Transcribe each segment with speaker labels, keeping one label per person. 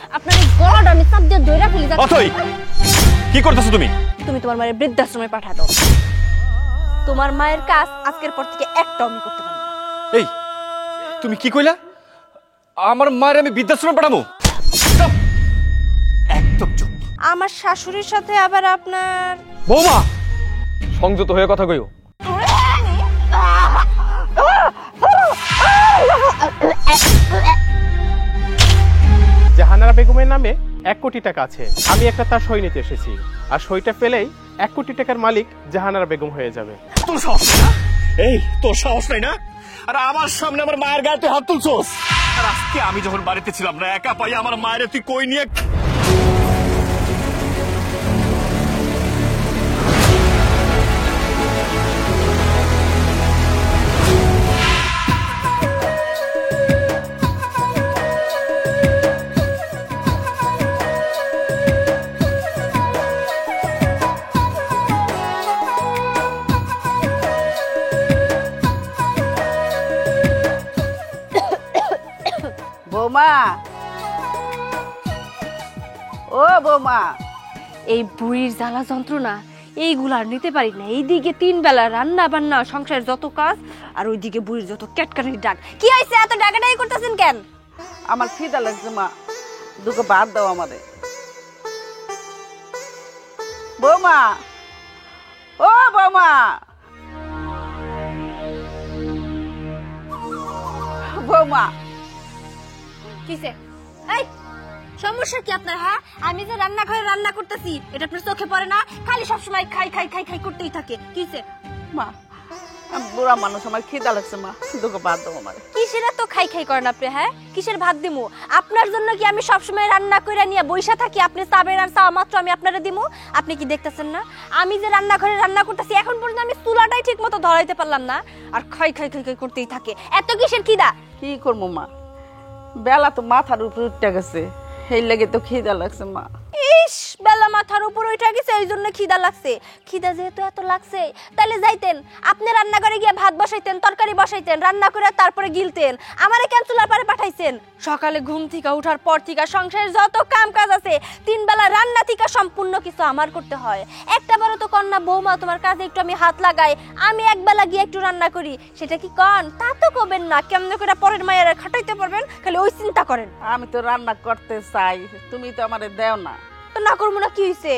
Speaker 1: আপনার এই গলাটা আমি চাপ দিয়ে ধইরা ফেলি।
Speaker 2: অথই কি করতেছো তুমি?
Speaker 1: তুমি তোমার মায়ের বৃদ্ধাশ্রমে পাঠা দাও। তোমার মায়ের কাজ আজকের পর থেকে একটাও আমি করতে পারবো না।
Speaker 2: এই তুমি কি কইলা? আমার মায়ের আমি বৃদ্ধাশ্রমে পাঠাবো? একদম চুপ।
Speaker 1: আমার শাশুড়ির সাথে আবার আপনার
Speaker 2: বৌমা সংযত হয়ে কথা কইও।
Speaker 3: জাহানারা বেগমের নামে 1 কোটি টাকা আছে। আমি একটা তার সই নিতে এসেছি, আর সইটা পেলেই 1 কোটি টাকার মালিক জাহানারা বেগম হয়ে যাবে।
Speaker 2: তোর সাহস নাই না? এই তোর সাহস নাই না? আর আমার সামনে আমার মায়ের গায়ে তুই হাত তুলছস? আর আজকে আমি যখন বাড়িতে ছিলাম না, একা পাই আমার মায়ের তুই কই নিয়ে
Speaker 4: বৌমা, ও বৌমা,
Speaker 1: এই বুড়ির জ্বালা যন্ত্রণা এইগুলা আর নিতে পারি না। এইদিকে 3 বেলা রান্না বান্না সংসারের যত কাজ, আর ওইদিকে বুড়ির যত ক্যাটকানির ডাক। কি হইছে এত ডাকাডাকি করতেছেন কেন?
Speaker 4: আমার খিদা লাগছে মা, দুটো ভাত দাও আমারে। বৌমা, ও বৌমা, বৌমা,
Speaker 1: কিসে? এই সমস্যা কি আপনার? হ্যাঁ, আমি যে রান্নাঘরে রান্না করতেছি এটা আপনার চোখে পড়ে না? খালি সবসময় খাই খাই খাই খাই করতেই থাকে। কিসে?
Speaker 4: মা, আমি বুড়া মানুষ, আমার খিদা লাগছে মা, দুটো ভাত দাও আমারে।
Speaker 1: কিসের তো খাই খাই করেন আপনি? হ্যাঁ, কিসের ভাত দিমু? আপনার জন্য কি আমি সবসময় রান্না কইরা নিয়ে বইসা থাকি? আপনি চাবেন আর চাওয়া মাত্র আমি আপনারে দিমু? আপনি কি দেখতেছেন না আমি যে রান্নাঘরে রান্না করতেছি? এখন পর্যন্ত আমি চুলাটাই ঠিক মতো ধরাইতে পারলাম না, আর খাই খাই খাই খাই করতেই থাকে। এত কিসের খিদা?
Speaker 4: কি করবো মা, বেলা তো মাথার উপর উঠতে গেছে, এই লাগে তো খিদা লাগছে মা।
Speaker 1: ইস, বেলা মাথার উপর উঠে গেছে এই জন্য খিদা লাগছে। খিদা যেহেতু এত লাগছে, তাহলে যাইতেন আপনি রান্নাঘরে গিয়ে ভাত বসাইতেন, তরকারি বসাইতেন, রান্না করে তারপরে গিলতেন। আমারে কেন চুলার পারে পাঠাইছেন? সকালে ঘুম থেকে ওঠার পর থেকে সংসারের যত কাম কাজ আছে 3 বেলা রান্না থেকে সম্পূর্ণ কিছু আমার করতে হয়। একটা বড় তো কন্যা বৌমা, তোমার কাজে একটু আমি হাত লাগাই, আমি একবেলা গিয়ে একটু রান্না করি, সেটা কি কন? তা তো করবেন না। কেমন করে পরের মায়েরা খাটাইতে পারবেন, খালি ওই চিন্তা করেন।
Speaker 4: আমি তো রান্না করতে চাই, তুমি তো আমারে দেও না।
Speaker 1: তো না করবো না কি হইছে?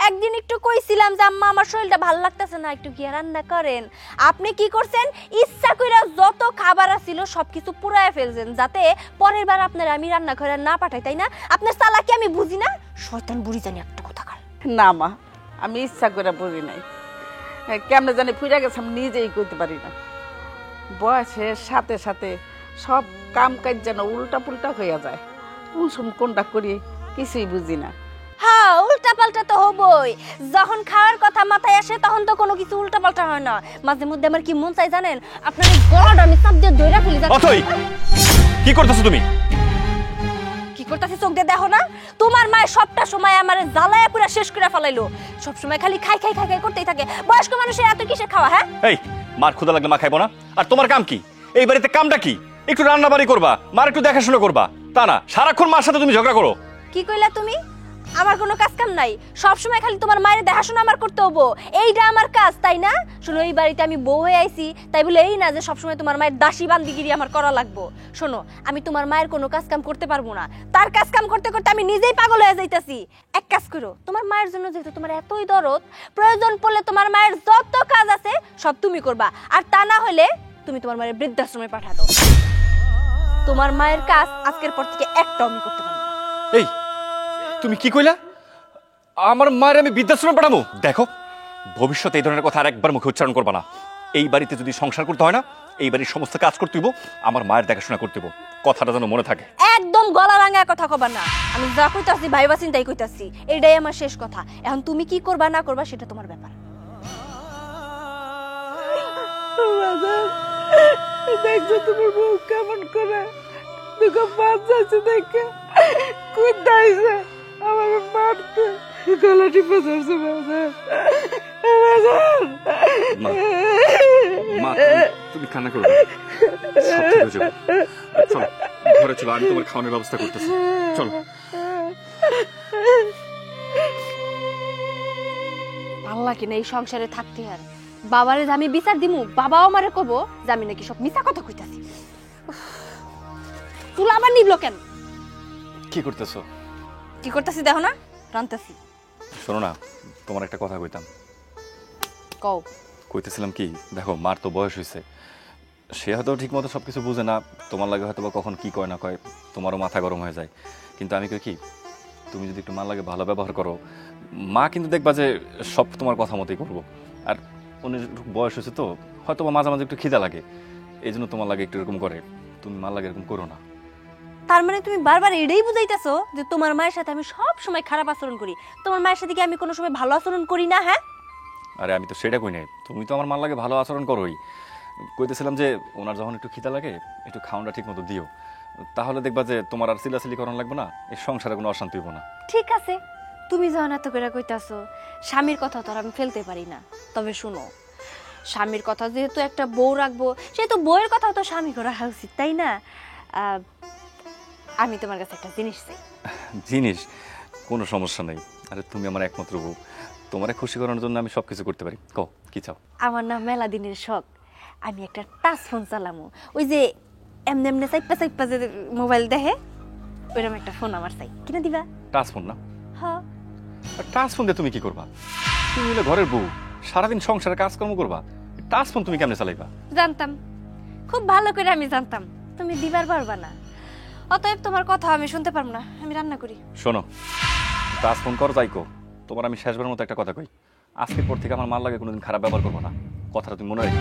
Speaker 1: একদিন একটু কইছিলাম যে আম্মা আমার শরীরটা ভালো লাগতেছে না, একটু গিয়ে রান্না করেন। আপনি কি করছেন? ইচ্ছা কইরা যত খাবার ছিল সবকিছু পুরায় ফেলছেন, যাতে পরের বার আপনারা আমি রান্না করে না পাঠাই, তাই না? আপনার চালাকি আমি বুঝি না? শয়তান বুড়ি জানি একটা কথা কাল।
Speaker 4: না মা, আমি ইচ্ছা করে বুঝি নাই, কেমনে জানি ফুইরা গেছে, আমি নিজেই করতে পারি না। বয়সের সাথে সাথে সব কাম কাজ যেন উল্টা পুল্টা হইয়া যায়, কোনটা করি কিছুই বুঝি না।
Speaker 1: হ্যাঁ, উল্টা পাল্টা তো হবই। যখন খাওয়ার কথা মাথায় আসে তখন তো কোনো কিছু উল্টা পাল্টা হয় না। মাঝে মধ্যে আমার কি মন চাই জানেন? আপনার এই গলাটা আমি চাপ দিয়ে ধইরা ফেলি।
Speaker 2: অথই কি করতেছো তুমি?
Speaker 1: কি করতেছি চোখ দিয়ে দেখো না? তোমার মায়ের সবটা সময় আমার জ্বালায়া পুরা শেষ করে ফেলাইলো। সব সময় খালি খাই খাই খাই খাই করতেই থাকে। বয়স্ক মানুষের এত কিসের খাওয়া? হ্যাঁ,
Speaker 2: এই মার ক্ষুধা লাগলে মা খাইবো না? আর তোমার কাম কি? এই বাড়িতে কামটা কি? একটু রান্না বাড়ি করবা, মার একটু দেখাশোনা করবা, তা না সারাক্ষণ মার সাথে তুমি ঝগড়া করো।
Speaker 1: কি কইলা তুমি? আমার কোনো কাজ কাম নাই, সব সময় খালি তোমার মায়ের দেখাশোনা আমার করতে হবো, এইটা আমার কাজ, তাই না? শোনো, এই বাড়িতে আমি বউ হয়ে আইছি, তাই বলে এই না যে সবসময় তোমার মায়ের দাসী বান্দিগিরি আমার করা লাগবো। শোনো, আমি তোমার মায়ের কোনো কাজ কাম করতে পারবো না। তার কাজ কাম করতে করতে আমি নিজেই পাগল হয়ে যাইতাছি। এক কাজ করো, তোমার মায়ের জন্য যেহেতু তোমার এতই দরদ, প্রয়োজন পড়লে তোমার মায়ের যত কাজ আছে সব তুমি করবা, আর তা না হলে তুমি তোমার মায়ের বৃদ্ধাশ্রমে পাঠা দাও। তোমার মায়ের কাজ আজকের পর থেকে একটাও আমি করতে পারবো না।
Speaker 2: এই তুমি কি কইলা? আমার মায়ের আমি বৃদ্ধাশ্রমে পাঠাবো? দেখো, ভবিষ্যতে এই ধরনের কথা আর একবার মুখে উচ্চারণ করবা না। এই বাড়িতে যদি সংসার করতে হয় না, এই বাড়ির সমস্ত কাজ করতে হইব, আমার মায়ের দেখাশোনা করতে হইব, কথাটা যেন মনে থাকে।
Speaker 1: একদম গলা রাঙা কথা কবা না। আমি যা কইতাছি ভাইবা চিন্তাই কইতাছি, এটাই আমার শেষ কথা। এখন তুমি কি করবা না করবা সেটা তোমার ব্যাপার।
Speaker 4: দেখছো তোমার বউ কেমন করে দুটো ভাত যাচ্ছে, দেখে কুদাইছে আমার মারতে, গলা টিপে ধরছে।
Speaker 2: মা, তুমি কান্না করবে, সব ঠিক হয়ে যাবে। চলো ঘরে চলো, আমি তোমার খাওয়ানোর ব্যবস্থা করতেছি। চলো।
Speaker 1: বলা কিনা এই সংসারে থাকতে আর বাবারে যে আমি বিচার দিমু, বাবাও আমারে কব যে আমি নাকি সব মিছা কথা কইতাছি। চুলা আবার নিবলো কেন?
Speaker 2: কি করতেছো?
Speaker 1: কি করতেছি দেখো না, রান্তাছি।
Speaker 2: শোনো না, তোমার একটা কথা কইতাম।
Speaker 1: কও।
Speaker 2: কইতেছিলাম কি, দেখো মার তো বয়স হয়েছে, সে হয়তো ঠিক মতো সব কিছু বুঝে না, তোমার লাগে হয়তো বা কখন কি কয় না কয় তোমারও মাথা গরম হয়ে যায়। কিন্তু আমি কই কি, তুমি যদি একটু মার লাগে ভালো ব্যবহার করো, মা কিন্তু দেখবা যে সব তোমার কথা মতোই করবো। আর উনি বয়স হয়েছে তো, হয়তো বা মাঝে মাঝে একটু খিদা লাগে, এই জন্য তোমার লাগে একটু এরকম করে। তুমি মার লাগে এরকম করো না।
Speaker 1: তার মানে তুমি বারবার এটাই বুঝাইতেছো যে তোমার মায়ের সাথে আমি সব সময় খারাপ আচরণ করি, তোমার মায়ের সাথে কি আমি কোনো সময় ভালো আচরণ করি না? হ্যাঁ,
Speaker 2: আরে আমি তো সেটা কই নাই, তুমি তো আমার মার লাগে ভালো আচরণ করোই। কইতেছিলাম যে ওনার যখন একটু খিদা লাগে একটু খাওয়াটা ঠিক মতো দিও, তাহলে দেখবা যে তোমার আর চিলাচিলি করানো লাগবে না, এই সংসারে কোনো অশান্তি হইব না।
Speaker 1: ঠিক আছে, তুমি যখন এত করে কইতাছো, স্বামীর কথা তো আর আমি ফেলতে পারি না। তবে শুনো, স্বামীর কথা যেহেতু একটা বউ রাখবো, সেহেতু বউয়ের কথাও তো স্বামীকে রাখা উচিত, তাই না? আমি তোমার কাছে একটা জিনিস চাই।
Speaker 2: জিনিস? কোনো সমস্যা নেই, আরে তুমি আমার একমাত্র বউ, তোমারে খুশি করানোর জন্য আমি সব কিছু করতে পারি। কও কি চাও?
Speaker 1: আমার না মেলা দিনের শখ, আমি একটা টাচ ফোন চালামু, ওই যে এমনি এমনি চাইপা চাইপা যে মোবাইল দেখে, ওইরকম একটা ফোন আমার চাই। কিনা দিবা?
Speaker 2: টাচ ফোন না?
Speaker 1: হ্যাঁ।
Speaker 2: আর টাচ ফোন দিয়ে তুমি কি করবা? তুমি হলে ঘরের বউ, সারাদিন সংসারে কাজকর্ম করবা, টাচ ফোন তুমি কেমনে চালাইবা?
Speaker 1: জানতাম, খুব ভালো করে আমি জানতাম তুমি দিবার পারবা না, অতএব তোমার কথা আমি শুনতে পারবো না, আমি রান্না করি।
Speaker 2: শোনো, টাচ ফোন করো যাইকো, তোমার আমি শেষবারের মতো একটা কথা কই, আজকের পর থেকে আমার মার লাগে কোনোদিন খারাপ ব্যবহার করবো না, কথাটা তুমি মনে রাখো।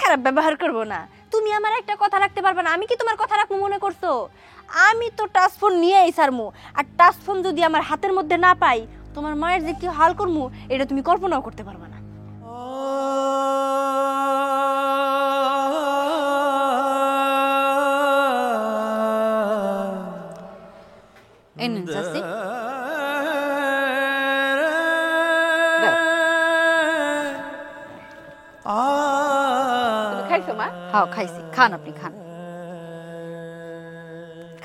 Speaker 1: খারাপ ব্যবহার করবো না? তুমি আমার একটা কথা রাখতে পারবে না, আমি কি তোমার কথা রাখবো মনে করছো? আমি তো টাচ ফোন নিয়েই ছাড়মু, আর টাচ ফোন যদি আমার হাতের মধ্যে না পাই, তোমার মায়ের যে কি হাল করমু এটা তুমি কল্পনাও করতে পারবে না।
Speaker 4: তুমি খাইছো মা?
Speaker 5: হ্যাঁ খাইছি, খান, আপনি খান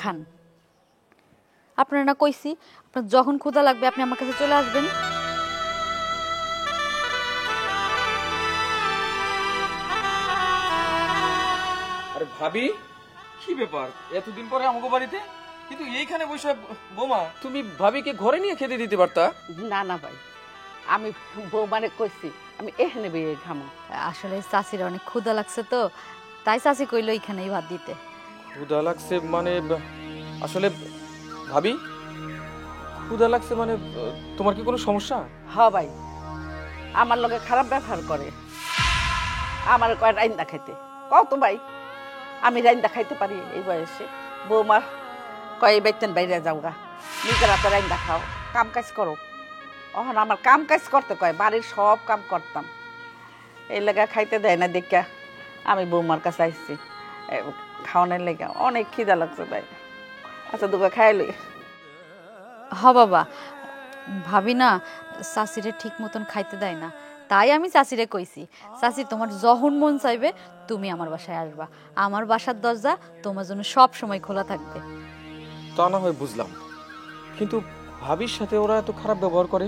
Speaker 5: খান। আপনার না কইছি আপনার যখন ক্ষুধা লাগবে আপনি আমার কাছে চলে আসবেন।
Speaker 6: আরে ভাবি, কি ব্যাপার এতদিন পরে আমাকে বাড়িতে? কিন্তু এইখানে বসে বোমা, তুমি ভাবিকে ঘরে নিয়ে খেতে দিতে পারতা।
Speaker 4: না না ভাই, আমি বউ মানে কইছি আমি এখানে বেয়ে খামো।
Speaker 5: আসলে চাচির অনেক ক্ষুধা লাগছে তো, তাই চাচি কইলো এখানেই ভাত দিতে।
Speaker 6: ক্ষুধা লাগছে মানে? আসলে ভাবি, ক্ষুধা লাগছে মানে তোমার কি কোনো সমস্যা?
Speaker 4: হ্যাঁ ভাই, আমার লগে খারাপ ব্যবহার করে, আমার কয় রাইন্দা খাইতে। কও তো ভাই, আমি রাইন্দা খাইতে পারি এই বয়সে? বৌমা কয় বেতন বাইরে যাও গা, নিজের হাতে রাইন্দা খাও, কাম কাজ করো। এখন আমার কাম কাজ করতে কয়, বাড়ির সব কাম করতাম, এই লেগা খাইতে দেয় না দেখা আমি বৌমার কাছে আসছি খাওয়ানোর লেগে। অনেক খিদা লাগছে ভাই, আচ্ছা দুগা খাই লই।
Speaker 5: হ বাবা, ভাবি না চাচিরে ঠিক মতন খাইতে দেয় না, তাই আমি চাচিরে কইছি, চাচি তোমার যখন মন চাইবে তুমি আমার বাসায় আসবা, আমার বাসার দরজা তোমার জন্য সব সময় খোলা থাকবে।
Speaker 6: তা না হয় বুঝলাম, কিন্তু ভাবির সাথে ওরা এত খারাপ ব্যবহার করে।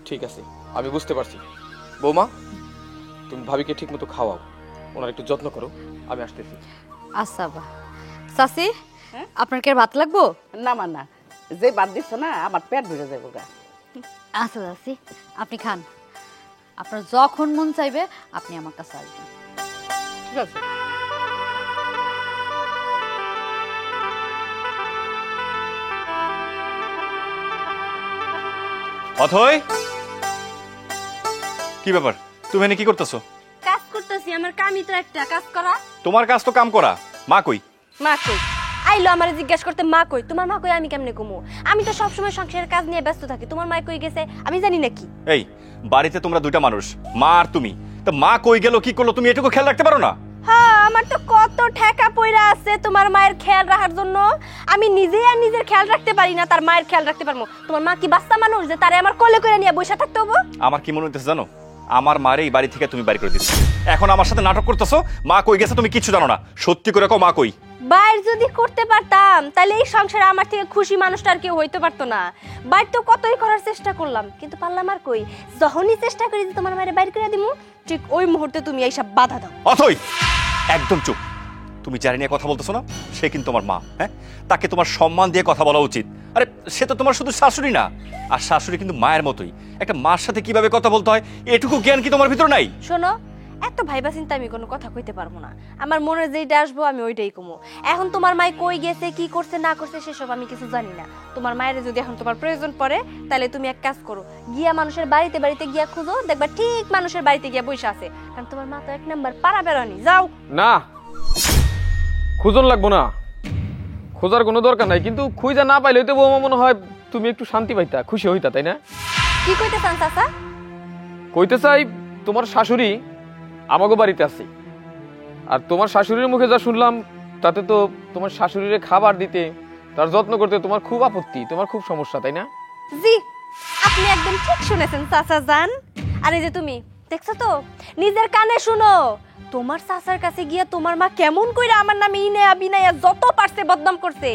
Speaker 6: ঠিক আছে, আমি বুঝতে পারছি। বৌমা, তুমি ভাবিকে ঠিক মতো খাওয়াও, ওনার একটু যত্ন করো, আমি আসতেছি।
Speaker 5: আচ্ছা বা চাচি, আপনার কি আর ভাত লাগবো?
Speaker 4: না মা না, যে বাদ দিচ্ছ না আমার পেট ভরে যাবো গা।
Speaker 5: আচ্ছা চাচি, আপনি খান, আপনার যখন মন চাইবে আপনি আমার কাছে আসবেন।
Speaker 4: ঠিক আছে।
Speaker 2: অথই, কি ব্যাপার, তুমি এনে কি করতেছো?
Speaker 1: কাজ করতেছি, আমার কামই তো একটা কাজ করা।
Speaker 2: তোমার কাজ তো কাম করা, মা কই?
Speaker 1: মা কই? আইলো আমারে জিজ্ঞাসা করতে মা কই? তোমার মা কই আমি কেমনে কমু? আমি তো সবসময় সংসারের কাজ নিয়ে ব্যস্ত থাকি, তোমার মা কই গেছে আমি জানি নাকি?
Speaker 2: এই বাড়িতে তোমরা দুইটা মানুষ, মা আর তুমি, তো মা কই গেল কি করলো তুমি এটুকু খেয়াল রাখতে পারো না?
Speaker 1: হ্যাঁ, আমার তো কত ঠেকা পয়রা আছে তোমার মায়ের খেয়াল রাখার জন্য, আমি নিজেই আর নিজের খেয়াল রাখতে পারি না, তার মায়ের খেয়াল রাখতে পারবো? তোমার মা কি বাচ্চা মানুষ যে তারে আমার কোলে করে নিয়ে বসে থাকতে হবো?
Speaker 2: আমার কি মনে হইতেছে জানো, আমার মারে এই বাড়ি থেকে তুমি বাড়ি করে দিচ্ছ, এখন আমার সাথে নাটক করতেছো। মা কই গেছে তুমি কিছু জানো না, সত্যি করে কও মা কই?
Speaker 1: বাইর যদি করতে পারতাম তাহলে এই সংসারে আমার থেকে খুশি মানুষটা আর কেউ হইতে পারতো না। বাইর তো কতই করার চেষ্টা করলাম, কিন্তু পারলাম আর কই। যখনই চেষ্টা করি যে তোমার মায়ের বাইর করে দিমু, ঠিক ওই মুহূর্তে তুমি এইসব বাধা দাও।
Speaker 2: অথই একদম চুপ। তুমি যারা নিয়ে কথা বলতেছো না, সে কিন্তু তোমার মা। হ্যাঁ, তাকে তোমার সম্মান দিয়ে কথা বলা উচিত। আরে সে তো তোমার শুধু শাশুড়ি না, আর শাশুড়ি কিন্তু মায়ের মতোই। একটা মার সাথে কিভাবে কথা বলতে হয় এটুকু জ্ঞান কি তোমার ভিতর নাই?
Speaker 1: শোনো, এত ভাইবা চিন্তা আমি কোনো কথা কইতে পারবো না। আমার মনে যেইটা আসবো আমি ওইটাই কমো। এখন তোমার মায় কই গেছে, কি করছে না করছে সেসব আমি কিছু জানি না। তোমার মায়ের যদি এখন তোমার প্রয়োজন পড়ে, তাহলে তুমি এক কাজ করো, গিয়া মানুষের বাড়িতে বাড়িতে গিয়া খুঁজো, দেখবা ঠিক মানুষের বাড়িতে গিয়া বসে আছে। কারণ তোমার মা তো এক নাম্বার পাড়া বেরোনি। যাও।
Speaker 6: না, খুঁজন লাগবো না, খোঁজার কোনো দরকার নাই। কিন্তু খুঁজা না পাইলে তো বৌমা মনে হয় তুমি একটু শান্তি পাইতা, খুশি হইতা, তাই না?
Speaker 1: কি কইতে চান চাচা?
Speaker 6: কইতে চাই তোমার শাশুড়ি আমাগো বাড়িতে আছে, আর তোমার শাশুড়ির মুখে যা শুনলাম তাতে তো তোমার শাশুড়িরে খাবার দিতে, তার যত্ন করতে তোমার খুব আপত্তি, তোমার খুব সমস্যা, তাই না?
Speaker 1: জি, আপনি একদম ঠিক শুনেছেন চাচা জান। আরে যে তুমি দেখছো তো, নিজের কানে শুনো। তোমার চাচার কাছে গিয়া তোমার মা কেমন কইরা আমার নামে ইনায়া বিনায়া যত পারছে বদনাম করছে।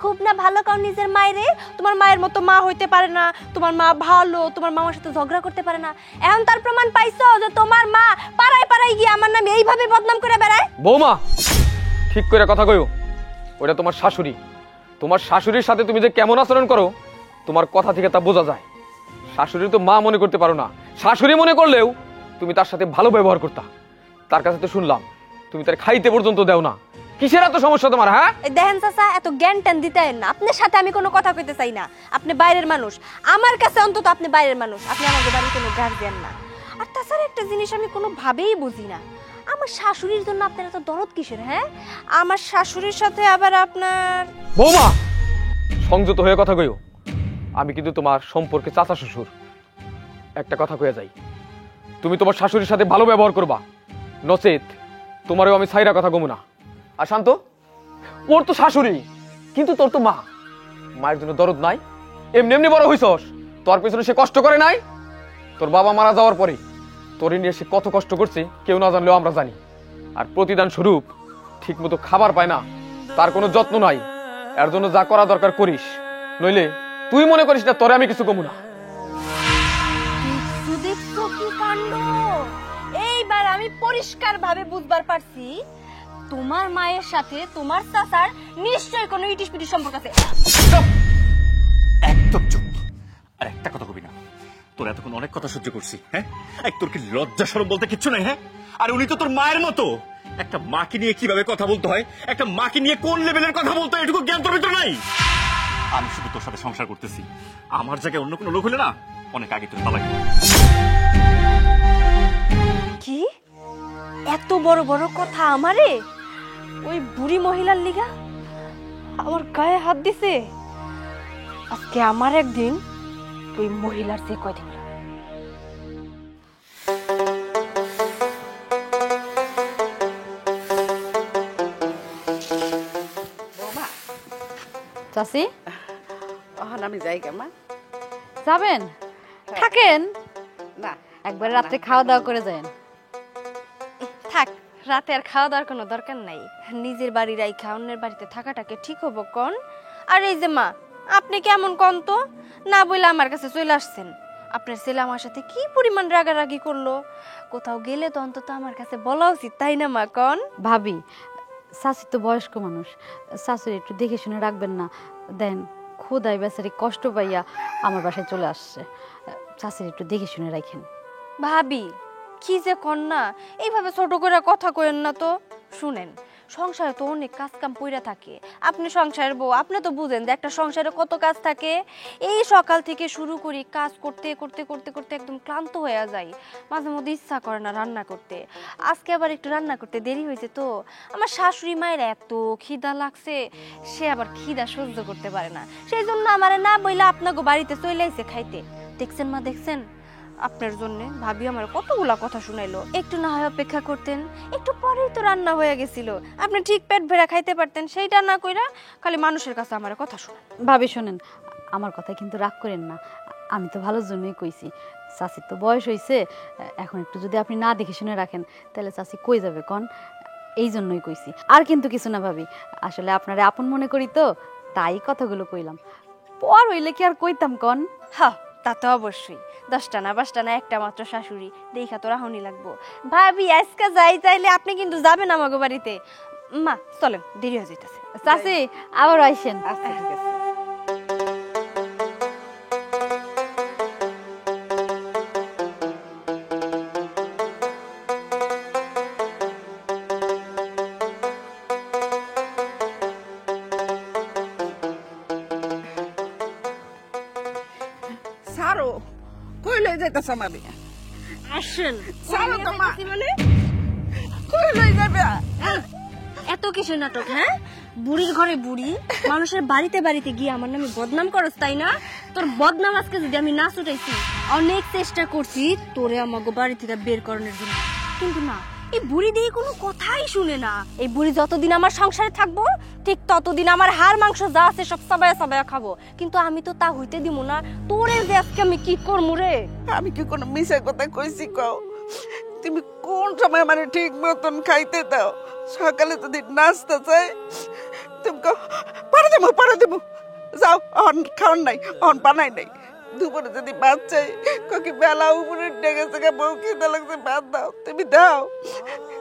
Speaker 1: খুব না ভালো কারণ নিজের মায়েরে, তোমার মায়ের মতো মা হইতে পারে না, তোমার মা ভালো, তোমার মামার সাথে ঝগড়া করতে পারে না। এখন তার প্রমাণ পাইছো যে তোমার মা পাড়ায় পাড়ায় গিয়ে আমার নামে এইভাবে বদনাম করে বেড়ায়।
Speaker 6: বৌমা ঠিক করে কথা কইও, ওটা তোমার শাশুড়ি। তোমার শাশুড়ির সাথে তুমি যে কেমন আচরণ করো তোমার কথা থেকে তা বোঝা যায়। শাশুড়ি তো মা মনে করতে পারো না, শাশুড়ি মনে করলেও তুমি তার সাথে ভালো ব্যবহার করতা। তার কাছে তো শুনলাম তুমি তার খাইতে পর্যন্ত দেও না। কিসের এত সমস্যা তোমার? হ্যাঁ,
Speaker 1: দেখেন চাচা, এত জ্ঞান টান দিতে না। আপনার সাথে আমি কোনো কথা কইতে চাই না। আপনি বাইরের মানুষ, আমার কাছে অন্তত আপনি বাইরের মানুষ। আপনি আমাদের বাড়ির কোনো গার্জিয়ান না। আর তাছাড়া একটা জিনিস আমি কোনোভাবেই বুঝি না, আমার শাশুড়ির জন্য আপনার এত দরদ কিসের? হ্যাঁ, আমার শাশুড়ির সাথে আবার আপনার।
Speaker 6: বৌমা সংযত হয়ে কথা কইও। আমি কিন্তু তোমার সম্পর্কে চাচা শ্বশুর। একটা কথা কইয়া যাই, তুমি তোমার শাশুড়ির সাথে ভালো ব্যবহার করবা, নচেত তোমারও আমি ছাইরা কথা কমু না। আর শান্ত, ওর তো শাশুড়ি কিন্তু তোর তো মা, মায়ের জন্য দরদ নাই? এমনি এমনি বড় হইছস, তোর পেছনে সে কষ্ট করে নাই? তোর বাবা মারা যাওয়ার পরে তোর নিয়ে সে কত কষ্ট করছে কেউ না জানলেও আমরা জানি। আর প্রতিদান স্বরূপ ঠিক মতো খাবার পায় না, তার কোনো যত্ন নাই। এর জন্য যা করা দরকার করিস, নইলে তুই মনে করিস না তোরে আমি কিছু কমু না।
Speaker 1: দেখছো কি কাণ্ড! এইবার আমি পরিষ্কার ভাবে বুঝবার পারছি তোমার মায়ের সাথে তোমার চাচার নিশ্চয়ই কোনো ইটিস পিটিস সম্পর্ক আছে।
Speaker 2: চুপ! একদম চুপ। আর একটা কথা কবি না। তোর এতক্ষণ অনেক কথা সহ্য করছি। হ্যাঁ, তোর কি লজ্জা শরম বলতে কিচ্ছু নাই? হ্যাঁ, আর উনি তো তোর মায়ের মতো। একটা মাকে নিয়ে কিভাবে কথা বলতে হয়, একটা মাকে নিয়ে কোন লেভেলের কথা বলতে হয়, এটুকু জ্ঞান তোর ভিতর নাই। আমি শুধু তোর সাথে সংসার করতেছি, আমার জায়গায় অন্য কোনো লোক হলে না অনেক আগে তোর তালাক।
Speaker 1: কি এত বড় বড় কথা আমারে ওই বুড়ি মহিলার লিগা আমার গায়ে হাত দিছে? আজকে আমার একদিন, ওই মহিলার যে কয়দিন।
Speaker 5: চাচি
Speaker 4: এখন আমি যাই কেমা?
Speaker 5: যাবেন? থাকেন,
Speaker 4: না,
Speaker 5: একবার রাত্রে খাওয়া দাওয়া করে যান।
Speaker 1: থাক, রাতে আর খাওয়া দাওয়ার কোনো দরকার নাই। নিজের বাড়ির আই অন্যের বাড়িতে থাকাটাকে ঠিক হবো কোন? আর এই যে মা, আপনি কেমন কোন তো? না বলে আমার কাছে চলে আসছেন। আপনার ছেলে আমার সাথে কি পরিমাণ রাগারাগি করলো, কোথাও গেলে তো অন্তত আমার কাছে বলা উচিত, তাই না মা কোন?
Speaker 5: ভাবি, চাচি তো বয়স্ক মানুষ, শাশুড়ি একটু দেখে শুনে রাখবেন না? দেন খোদাই বেচারি কষ্ট পাইয়া আমার বাসায় চলে আসছে, চাচির একটু দেখে শুনে রাখেন।
Speaker 1: ভাবি কি যে কন্যা, এইভাবে ছোট করে কথা কইেন না তো। শুনেন, সংসারে তো অনেক কাজ কাম পইরা থাকে। আপনি সংসারের বউ, আপনি তো বুঝেন যে একটা সংসারে কত কাজ থাকে। এই সকাল থেকে শুরু করি কাজ করতে করতে করতে করতে একদম ক্লান্ত হয়ে যায়। মাঝে মধ্যে ইচ্ছা করে না রান্না করতে। আজকে আবার একটু রান্না করতে দেরি হয়েছে তো আমার শাশুড়ি মায়ের এত খিদা লাগছে, সে আবার খিদা সহ্য করতে পারে না। সেই জন্য আমারে না বইলা আপনাকে বাড়িতে চলে আইছে খাইতে। দেখছেন মা, দেখছেন আপনার জন্য ভাবি আমার কতগুলা কথা শুনাইলো। একটু না হয় অপেক্ষা করতেন, একটু পরেই তো রান্না হয়ে গেছিল। আপনি ঠিক পেট ভরা খাইতে পারতেন, সেইটা না কইরা খালি মানুষের কাছে আমার কথা শোনেন।
Speaker 5: ভাবি শোনেন, আমার কথা কিন্তু রাগ করেন না, আমি তো ভালোর জন্যই কইছি। চাচির তো বয়স হয়েছে, এখন একটু যদি আপনি না দেখে শুনে রাখেন তাহলে চাচি কই যাবে কন? এই জন্যই কইছি, আর কিন্তু কিছু না ভাবি। আসলে আপনারে আপন মনে করি তো, তাই কথাগুলো কইলাম। পর হইলে কি আর কইতাম কন?
Speaker 1: হ্যাঁ, তা তো অবশ্যই। 10টা না 5টা না, একটা মাত্র শাশুড়ি, দেখা তো রাহনি লাগবো। ভাবি আজকে যাই তাইলে আপনি কিন্তু যাবেন আমাকে বাড়িতে। মা চলেন, দেরি হয়ে যাইতেছে।
Speaker 5: চাচি আবার আইসেন।
Speaker 4: আচ্ছা ঠিক আছে। সারো কই লই যাইতাছ আমারে?
Speaker 1: আসেন।
Speaker 4: ছাড়ো তো মা।
Speaker 1: মানে
Speaker 4: কই লই যাবে?
Speaker 1: এত কিসের নাটক? হ্যাঁ, বুড়ির ঘরে বুড়ি, মানুষের বাড়িতে বাড়িতে গিয়ে আমার নামে বদনাম করস, তাই না? তোর বদনাম আজকে যদি আমি না ছুটাইছি, অনেক চেষ্টা করছি তোরে আমাকে বাড়ি থেকে বের করানোর জন্য, কিন্তু না, এই বুড়ি দিয়ে কোনো কথাই শুনে না। এই বুড়ি যতদিন আমার সংসারে থাকবো, ঠিক ততদিন আমার হাড় মাংস যা আছে সব সাবায়া সাবায়া খাবো, কিন্তু আমি তো তা হইতে দিব না। তোরে যে আজকে আমি কি করবো রে?
Speaker 4: আমি কি কোনো মিছা কথা কইছি কও? তুমি কোন সময় মানে ঠিক মতন খাইতে দাও? সকালে যদি নাস্তা চাই তুমি কও পারে দেবো যাও, অন খাওয়ান নাই, অন বানাই নাই। দুপুরে যদি ভাত চাই কি বেলা উপরে ডেকে থেকে বউ খিদে লাগছে ভাত দাও, তুমি দাও।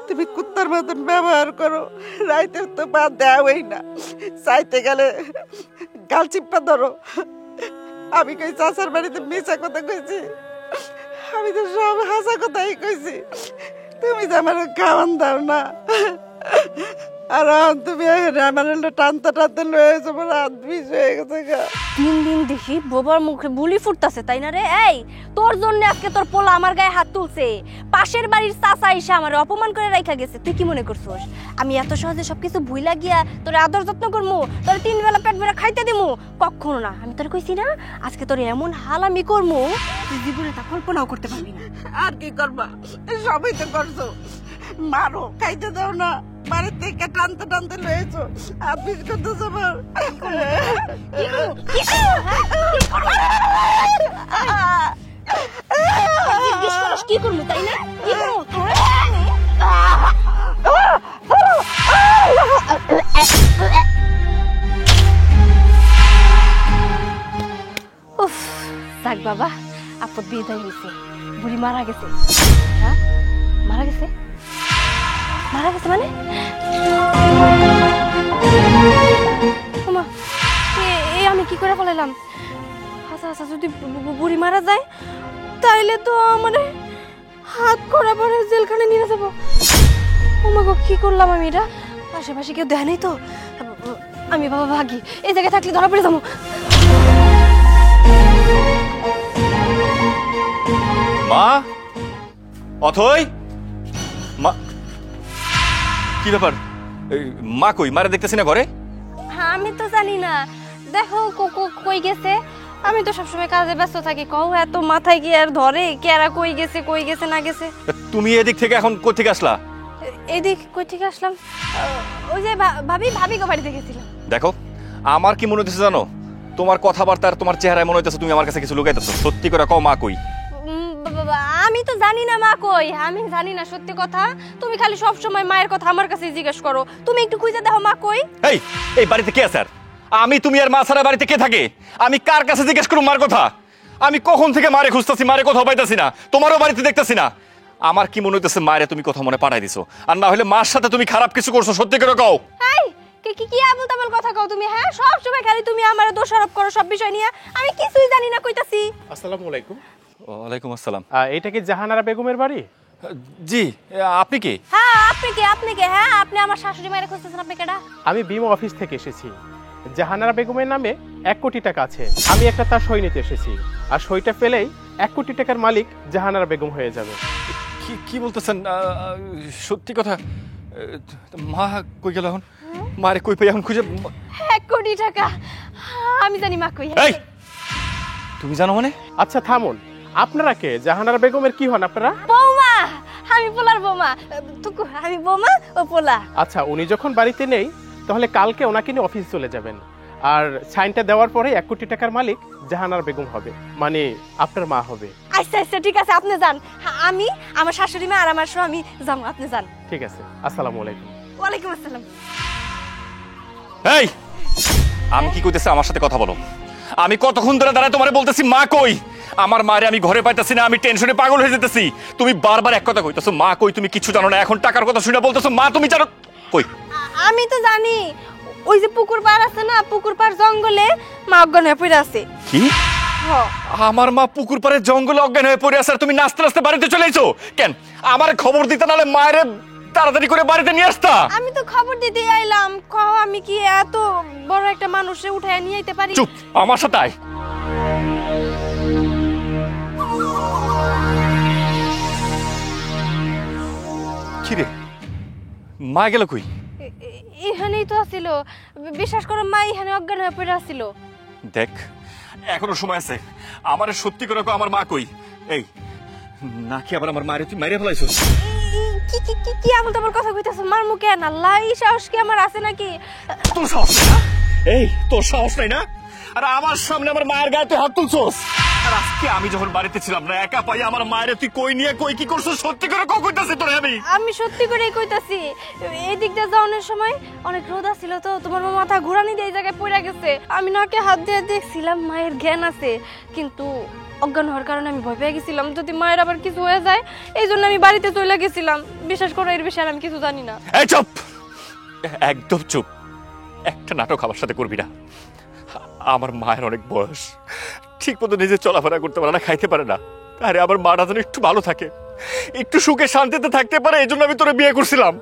Speaker 4: তুমি কুত্তার মতন ব্যবহার করো, রাইতে তো ভাত দেওয়াই না, চাইতে গেলে গাল চিপ্পা ধরো। আমি কই চাচার বাড়িতে মিছা কথা কইছি? আমি তো সব হাসা কথাই কইছি। তুমি যে আমার খাওয়ান দাও না, আর তুমি আমার টানতে টানতে লয়ে যাবো, রাত বিষ হয়ে গেছে গা।
Speaker 1: দিন দিন দেখি বোবার মুখে বুলি ফুটতাছে, তাই না রে? এই তোর জন্য আজকে তোর পোলা আমার গায়ে হাত তুলছে, পাশের বাড়ির চাচা এসে আমার অপমান করে রাখা গেছে। তুই কি মনে করছস আমি এত সহজে সবকিছু ভুইলা গিয়া তোর আদর যত্ন করবো, তোর 3 বেলা পেট ভরে খাইতে দিমু? কখনো না। আমি তোর কইছি না আজকে তোর এমন হাল আমি করবো, তুই জীবনে তা কল্পনাও করতে পারবি না।
Speaker 4: আর কি করবা, সবই তো করছো। মারো, খাইতে দাও না, বাড়ির থেকে টানতে টানতে লয়েছো, আর বিষ করতে যাবার।
Speaker 1: কি করবো, তাই না? কি করবো তোর? উফ, যাক বাবা, আপদ বিদায় হয়েছে। বুড়ি মারা গেছে। হ্যাঁ, মারা গেছে? মারা গেছে মানে? ওমা, এই আমি কি করে ফেলাইলাম? আচ্ছা আচ্ছা, যদি বুড়ি মারা যায় তাইলে তো মানে হাত করা পরে জেলখানে নিয়ে যাবো। ওমা গো, কি করলাম আমি এটা? আশেপাশে কেউ দেয় নাই তো? আমি বাবা ভাগি, এই জায়গায় থাকলে ধরা পড়ে যাবো।
Speaker 2: মা, অথই, মা, কি ব্যাপার? মা কই? মারে দেখতেছি না ঘরে।
Speaker 1: হ্যাঁ, আমি তো জানি না, দেখো কই গেছে। আমি তো সবসময় কাজে ব্যস্ত থাকি, কও এত মাথায় কি আর ধরে? কেরা কই গেছে না গেছে?
Speaker 2: তুমি এদিক থেকে এখন কোথা থেকে আসলা?
Speaker 1: এদিক কই থেকে আসলাম? ওই যে ভাবি গো বাড়িতে গেছিলাম।
Speaker 2: দেখো, আমার কি মনে হচ্ছে জানো? তোমার কথাবার্তা আর তোমার চেহারায় মনে হচ্ছে তুমি আমার কাছে কিছু লুকাইতেছো। সত্যি করে কও, মা কই?
Speaker 1: আমি তো জানি না মা কই, আমি জানি না, সত্যি কথা। তুমি খালি সব সময় মায়ের কথা আমার কাছে জিজ্ঞেস করো। তুমি একটু খুঁজে দেখো মা কই।
Speaker 2: এই বাড়িতে কে আছে? আমি, তুমি আর মা ছাড়া বাড়িতে কে থাকে? আমি কার কাছে জিজ্ঞেস করব মার কথা? আমি কখন থেকে মারে খুঁজতেছি, মারে কোথাও পাইতাছি না, তোমারও বাড়িতে দেখতেছি না। আমার কি মনে হইতেছে মারে তুমি কথা মনে পাঠাই দিছো, আর না হলে মার সাথে তুমি খারাপ কিছু করছো। সত্যি করে কও।
Speaker 1: কি আবল তাবল কথা কও তুমি? হ্যাঁ, সব সময় খালি তুমি আমারে দোষারোপ করো সব বিষয় নিয়ে। আমি কিছুই জানি না কইতাছি।
Speaker 3: আসসালামু আলাইকুম।
Speaker 2: ওয়ালাইকুম আসসালাম।
Speaker 3: এটা কি জাহানারা বেগমের বাড়ি?
Speaker 2: জি, আপনি কি?
Speaker 1: হ্যাঁ, আপনি কে? হ্যাঁ, আপনি আমার শাশুড়ি মায়ের খুঁজতেছেন, আপনি কেডা?
Speaker 3: আমি বিমা অফিস থেকে এসেছি। জাহানারা বেগমের নামে 1 কোটি টাকা আছে, আমি একটা তার সই নিতে এসেছি, আর সইটা পেলেই 1 কোটি টাকার মালিক জাহানারা বেগম হয়ে যাবে।
Speaker 2: কি বলতেছেন? সত্যি কথা? মা কই গেল এখন? মারে কই পাই এখন খুঁজে?
Speaker 1: 1 কোটি টাকা? আমি জানি মা কই।
Speaker 2: এই, তুমি জানো মানে?
Speaker 3: আচ্ছা থামুন, আপনারা কে? জাহানারা বেগমের কি হন আপনারা?
Speaker 1: বৌমা, আমি পোলার বৌমা। তুকু, আমি বৌমা, ও পোলা।
Speaker 3: আচ্ছা, উনি যখন বাড়িতে নেই তাহলে কালকে ওনাকে নিয়ে অফিস চলে যাবেন, আর সাইনটা দেওয়ার পরে 1 কোটি টাকার মালিক জাহানারা বেগম হবে, মানে আপনার মা হবে।
Speaker 1: আচ্ছা ঠিক আছে, আপনি যান। আমি, আমার শাশুড়ি মা আর আমার স্বামী যাবো, আপনি যান।
Speaker 3: ঠিক আছে, আসসালামু আলাইকুম।
Speaker 1: ওয়ালাইকুম আসসালাম।
Speaker 2: এই আমি কি কইতেছি আমার সাথে কথা বলো। আমি কতক্ষণ ধরে দাঁড়ায় তোমারে বলতেছি মা কই, আমার মারে আমি ঘরে পাইতেছি না, আমি টেনশনে পাগল হয়ে যেতেছি। তুমি বারবার এক কথা কইতেছো মা কই, তুমি কিছু জানো না। এখন টাকার কথা শুনে বলতেছো মা তুমি জানো কই।
Speaker 1: আমি তো জানি, ওই যে পুকুর পাড় আছে না, পুকুর পাড় জঙ্গলে মা অজ্ঞান হয়ে পড়ে আছে।
Speaker 2: কি আমার মা পুকুর পাড়ে জঙ্গলে অজ্ঞান হয়ে পড়ে আছে আর তুমি নাচতে নাচতে বাড়িতে চলে আইছো কেন? আমার খবর দিতে নালে মায়েরে তাড়াতাড়ি করে বাড়িতে নিয়ে আসতা।
Speaker 1: আমি তো খবর দিতে আইলাম, কও আমি কি এত বড় একটা মানুষে উঠায় নিয়ে আইতে পারি?
Speaker 2: চুপ, আমার সাথে আয়। কি রে মা গেল কই?
Speaker 1: এখানেই তো আছিল, বিশ্বাস করো মা এখানে অজ্ঞান হয়ে পড়ে আছিল।
Speaker 2: দেখ এখনো সময় আছে, আমার সত্যি করে কও আমার মা কই। এই নাকি আবার আমার মায়ের তুই মাইরে ফেলাইছিস?
Speaker 1: কি কি কি কি আমল তোমার কথা কইতাছ? মার মুখে না লাই সাহস কি আমার আছে নাকি?
Speaker 2: তোর সাহস নাই না? এই তোর সাহস নাই না? আর আমার সামনে আমার মায়ের গায়ে তুই হাত তুলছস। আর আজকে আমি যখন বাড়িতে ছিলাম না, একা পাই আমার মায়ের তুই কই নিয়ে কই কি করছস? সত্যি করে কও কইতাছিস তোরে আমি?
Speaker 1: আমি সত্যি করেই কইতাছি, এই দিক দিয়ে যাওয়ার সময় অনেক রোদ ছিল তো, তোমার মা মাথা ঘুরানি দিয়ে এই জায়গায় পড়ে গেছে। আমি নাকে হাত দিয়ে দেখছিলাম মায়ের জ্ঞান আছে, কিন্তু অজ্ঞান হওয়ার কারণে আমি ভয় পেয়ে গেছিলাম যদি মায়ের আবার কিছু হয়ে যায়, এই জন্য আমি বাড়িতে চলে গেছিলাম। বিশ্বাস করো এর বিষয়ে আমি কিছু জানি না।
Speaker 2: এই চুপ, একদম চুপ। একটা নাটক আমার সাথে করবি না। আমার মায়ের অনেক বয়স, ঠিক মতো নিজে চলাফেরা করতে পারে না, খাইতে পারে না। আরে আমার মাটা যেন একটু ভালো থাকে, একটু সুখে শান্তিতে থাকতে পারে, এই জন্য আমি তোরে বিয়ে করছিলাম।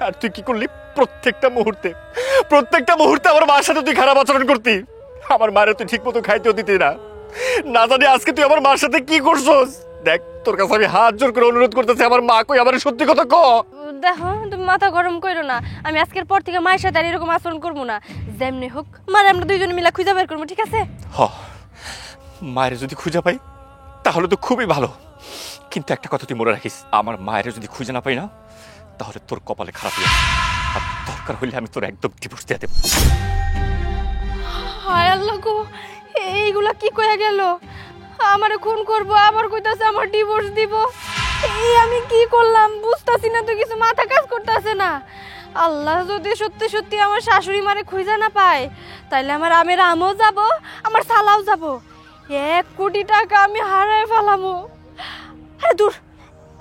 Speaker 2: আর তুই কি করলি? প্রত্যেকটা মুহূর্তে আমার মার সাথে তুই খারাপ আচরণ করতি। আমার মায়ের তুই ঠিক মতো খাইতেও দিতি না। না জানি আজকে তুই আমার মার সাথে কি করছস। দেখ তোর কাছে আমি হাত জোর করে অনুরোধ করতেছি, আমার মা কই, আমার সত্যি কথা ক।
Speaker 1: দেখো তুমি মাথা গরম করো না, আমি আজকের পর থেকে মায়ের সাথে আর এরকম আচরণ করবো না। যেমনি হোক মানে আমরা দুইজনে মিলে খুঁজে বের করবো, ঠিক আছে?
Speaker 2: মায়ের যদি খুঁজে পাই তাহলে তো খুবই ভালো, কিন্তু একটা কথা তুই মনে রাখিস, আমার মায়ের যদি খুঁজে না পাই না তাহলে তোর কপালে খারাপ হবে। আর দরকার হইলে আমি তোর একদম ডিভোর্স দিয়ে দেবো।
Speaker 1: হায় আল্লাহ গো, এইগুলা কি কইয়া গেল? আমারে খুন করবো, আবার কইতাছে আমার ডিভোর্স দিব। এই আমি কি করলাম বুঝতাছি না, তো কিছু মাথা কাজ করতেছে না। আল্লাহ যদি সত্যি সত্যি আমার শাশুড়ি মারে খুঁজে না পায়, তাইলে আমার আমের আমও যাব, আমার সালাও যাব। 1 কোটি টাকা আমি হারায় ফেলামো। আরে দূর,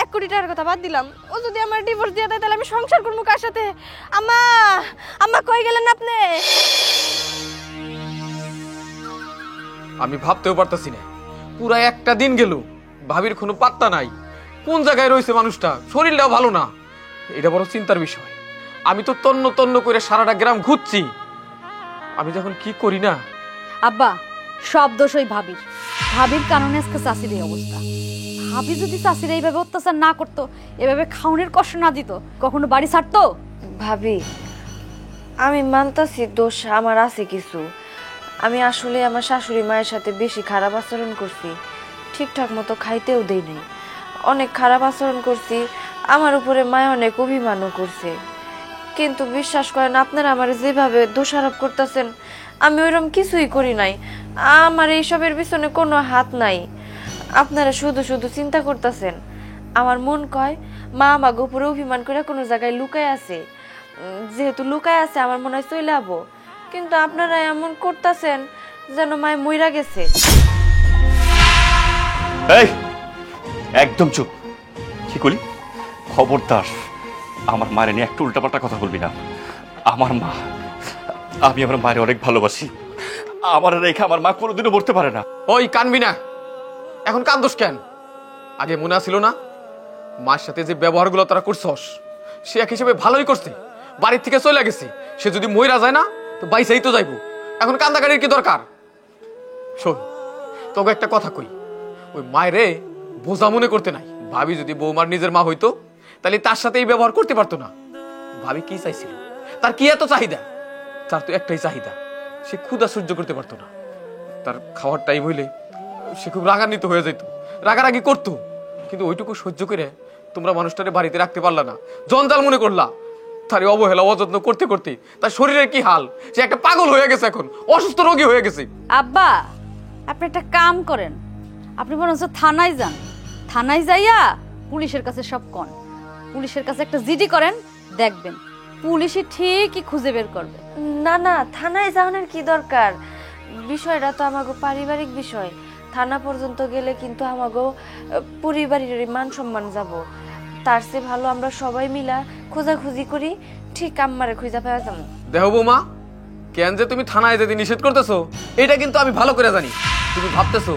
Speaker 1: 1 কোটি টাকার কথা বাদ দিলাম, ও যদি আমার ডিভোর্স দিয়ে দেয় তাহলে আমি সংসার করবো কার সাথে? আম্মা, আম্মা কই গেলেন আপনি?
Speaker 6: আমি ভাবতেও পারতাছি না, পুরা একটা দিন গেল ভাবির কোনো পাত্তা নাই। কোন জায়গায় রয়েছে মানুষটা, শরীরটাও ভালো না। এটা বড় চিন্তার বিষয়। আমি তো তন্ন তন্ন করে সারাটা গ্রাম ঘুরছি, আমি যখন কি করি না।
Speaker 5: আব্বা সব দোষ ওই ভাবির, ভাবির কারণে আজকে চাষির এই অবস্থা। ভাবি যদি চাষির এইভাবে অত্যাচার না করতো, এভাবে খাওনের কষ্ট না দিত, কখনো বাড়ি ছাড়তো?
Speaker 7: ভাবি আমি মানতাছি দোষ আমার আছে কিছু। আমি আসলে আমার শাশুড়ি মায়ের সাথে বেশি খারাপ আচরণ করছি, ঠিকঠাক মতো খাইতেও দেই নাই, অনেক খারাপ আচরণ করছি। আমার উপরে মায় অনেক অভিমানও করছে, কিন্তু বিশ্বাস করেন আপনারা আমার যেভাবে দোষারোপ করতেছেন, আমি ওইরকম কিছুই করি নাই। আমার এইসবের পিছনে কোনো হাত নাই। আপনারা শুধু শুধু চিন্তা করতেছেন। আমার মন কয় মা আমাকে উপরে অভিমান করে কোনো জায়গায় লুকায় আছে, যেহেতু লুকায় আছে আমার মনে হয় চলে যাবো, কিন্তু আপনারা এমন করতেছেন যেন মায় মইরা গেছে।
Speaker 2: এই একদম চুপ। কি করলি? খবরদার আমার মায়ের নিয়ে একটু উল্টাপাল্টা কথা বলবি না। আমার মা, আমি আমার মায়ের অনেক ভালোবাসি। আমার রেখে আমার মা কোনোদিনও মরতে পারে না।
Speaker 6: ওই কানবি না, এখন কান্দোস কেন? আগে মনে আসিল না মার সাথে যে ব্যবহারগুলো তারা করছস, সে এক হিসেবে ভালোই করছে। বাড়ির থেকে চলে গেছে, সে যদি মইরা যায় না তো বাইসেই তো যাইবো। এখন কান্দাকাটির কি দরকার? শোন তোকে একটা কথা কই, ওই মায়েরে বোঝা মনে করতে নাই। ভাবি যদি বৌমার নিজের মা হইতো তাহলে তার সাথে এই ব্যবহার করতে পারতো না। ভাবি কি চাইছিল, তার কি এত চাহিদা? তার তো একটাই চাহিদা, সে ক্ষুধা সহ্য করতে পারতো না। তার খাওয়ার টাইম হইলে সে খুব রাগান্বিত হয়ে যেত, রাগারাগি করতো, কিন্তু ওইটুকু সহ্য করে তোমরা মানুষটারে বাড়িতে রাখতে পারলা না, জঞ্জাল মনে করলা। তার অবহেলা অযত্ন করতে করতে তার শরীরের কি হাল, সে একটা পাগল হয়ে গেছে, এখন অসুস্থ রোগী হয়ে গেছে।
Speaker 5: আব্বা আপনি একটা কাম করেন, আপনি বরঞ্চ থানায় যান, থানায় যাইয়া পুলিশের কাছে সব কন, পুলিশের কাছে একটা জিডি করেন, দেখবেন পুলিশই ঠিকই খুঁজে বের করবে।
Speaker 7: না না, থানায় যাওয়ার কি দরকার? বিষয়টা তো আমাগো পারিবারিক বিষয়। থানা পর্যন্ত গেলে কিন্তু আমাগো পরিবারের মান সম্মান যাব। তার চেয়ে ভালো আমরা সবাই মিলা খোঁজাখুঁজি করি, ঠিক আম্মারে খুঁজা পাওয়া যাবো।
Speaker 6: দেখো বৌমা, কেন যে তুমি থানায় যেতে নিষেধ করতেছো এটা কিন্তু আমি ভালো করে জানি। তুমি ভাবতেছো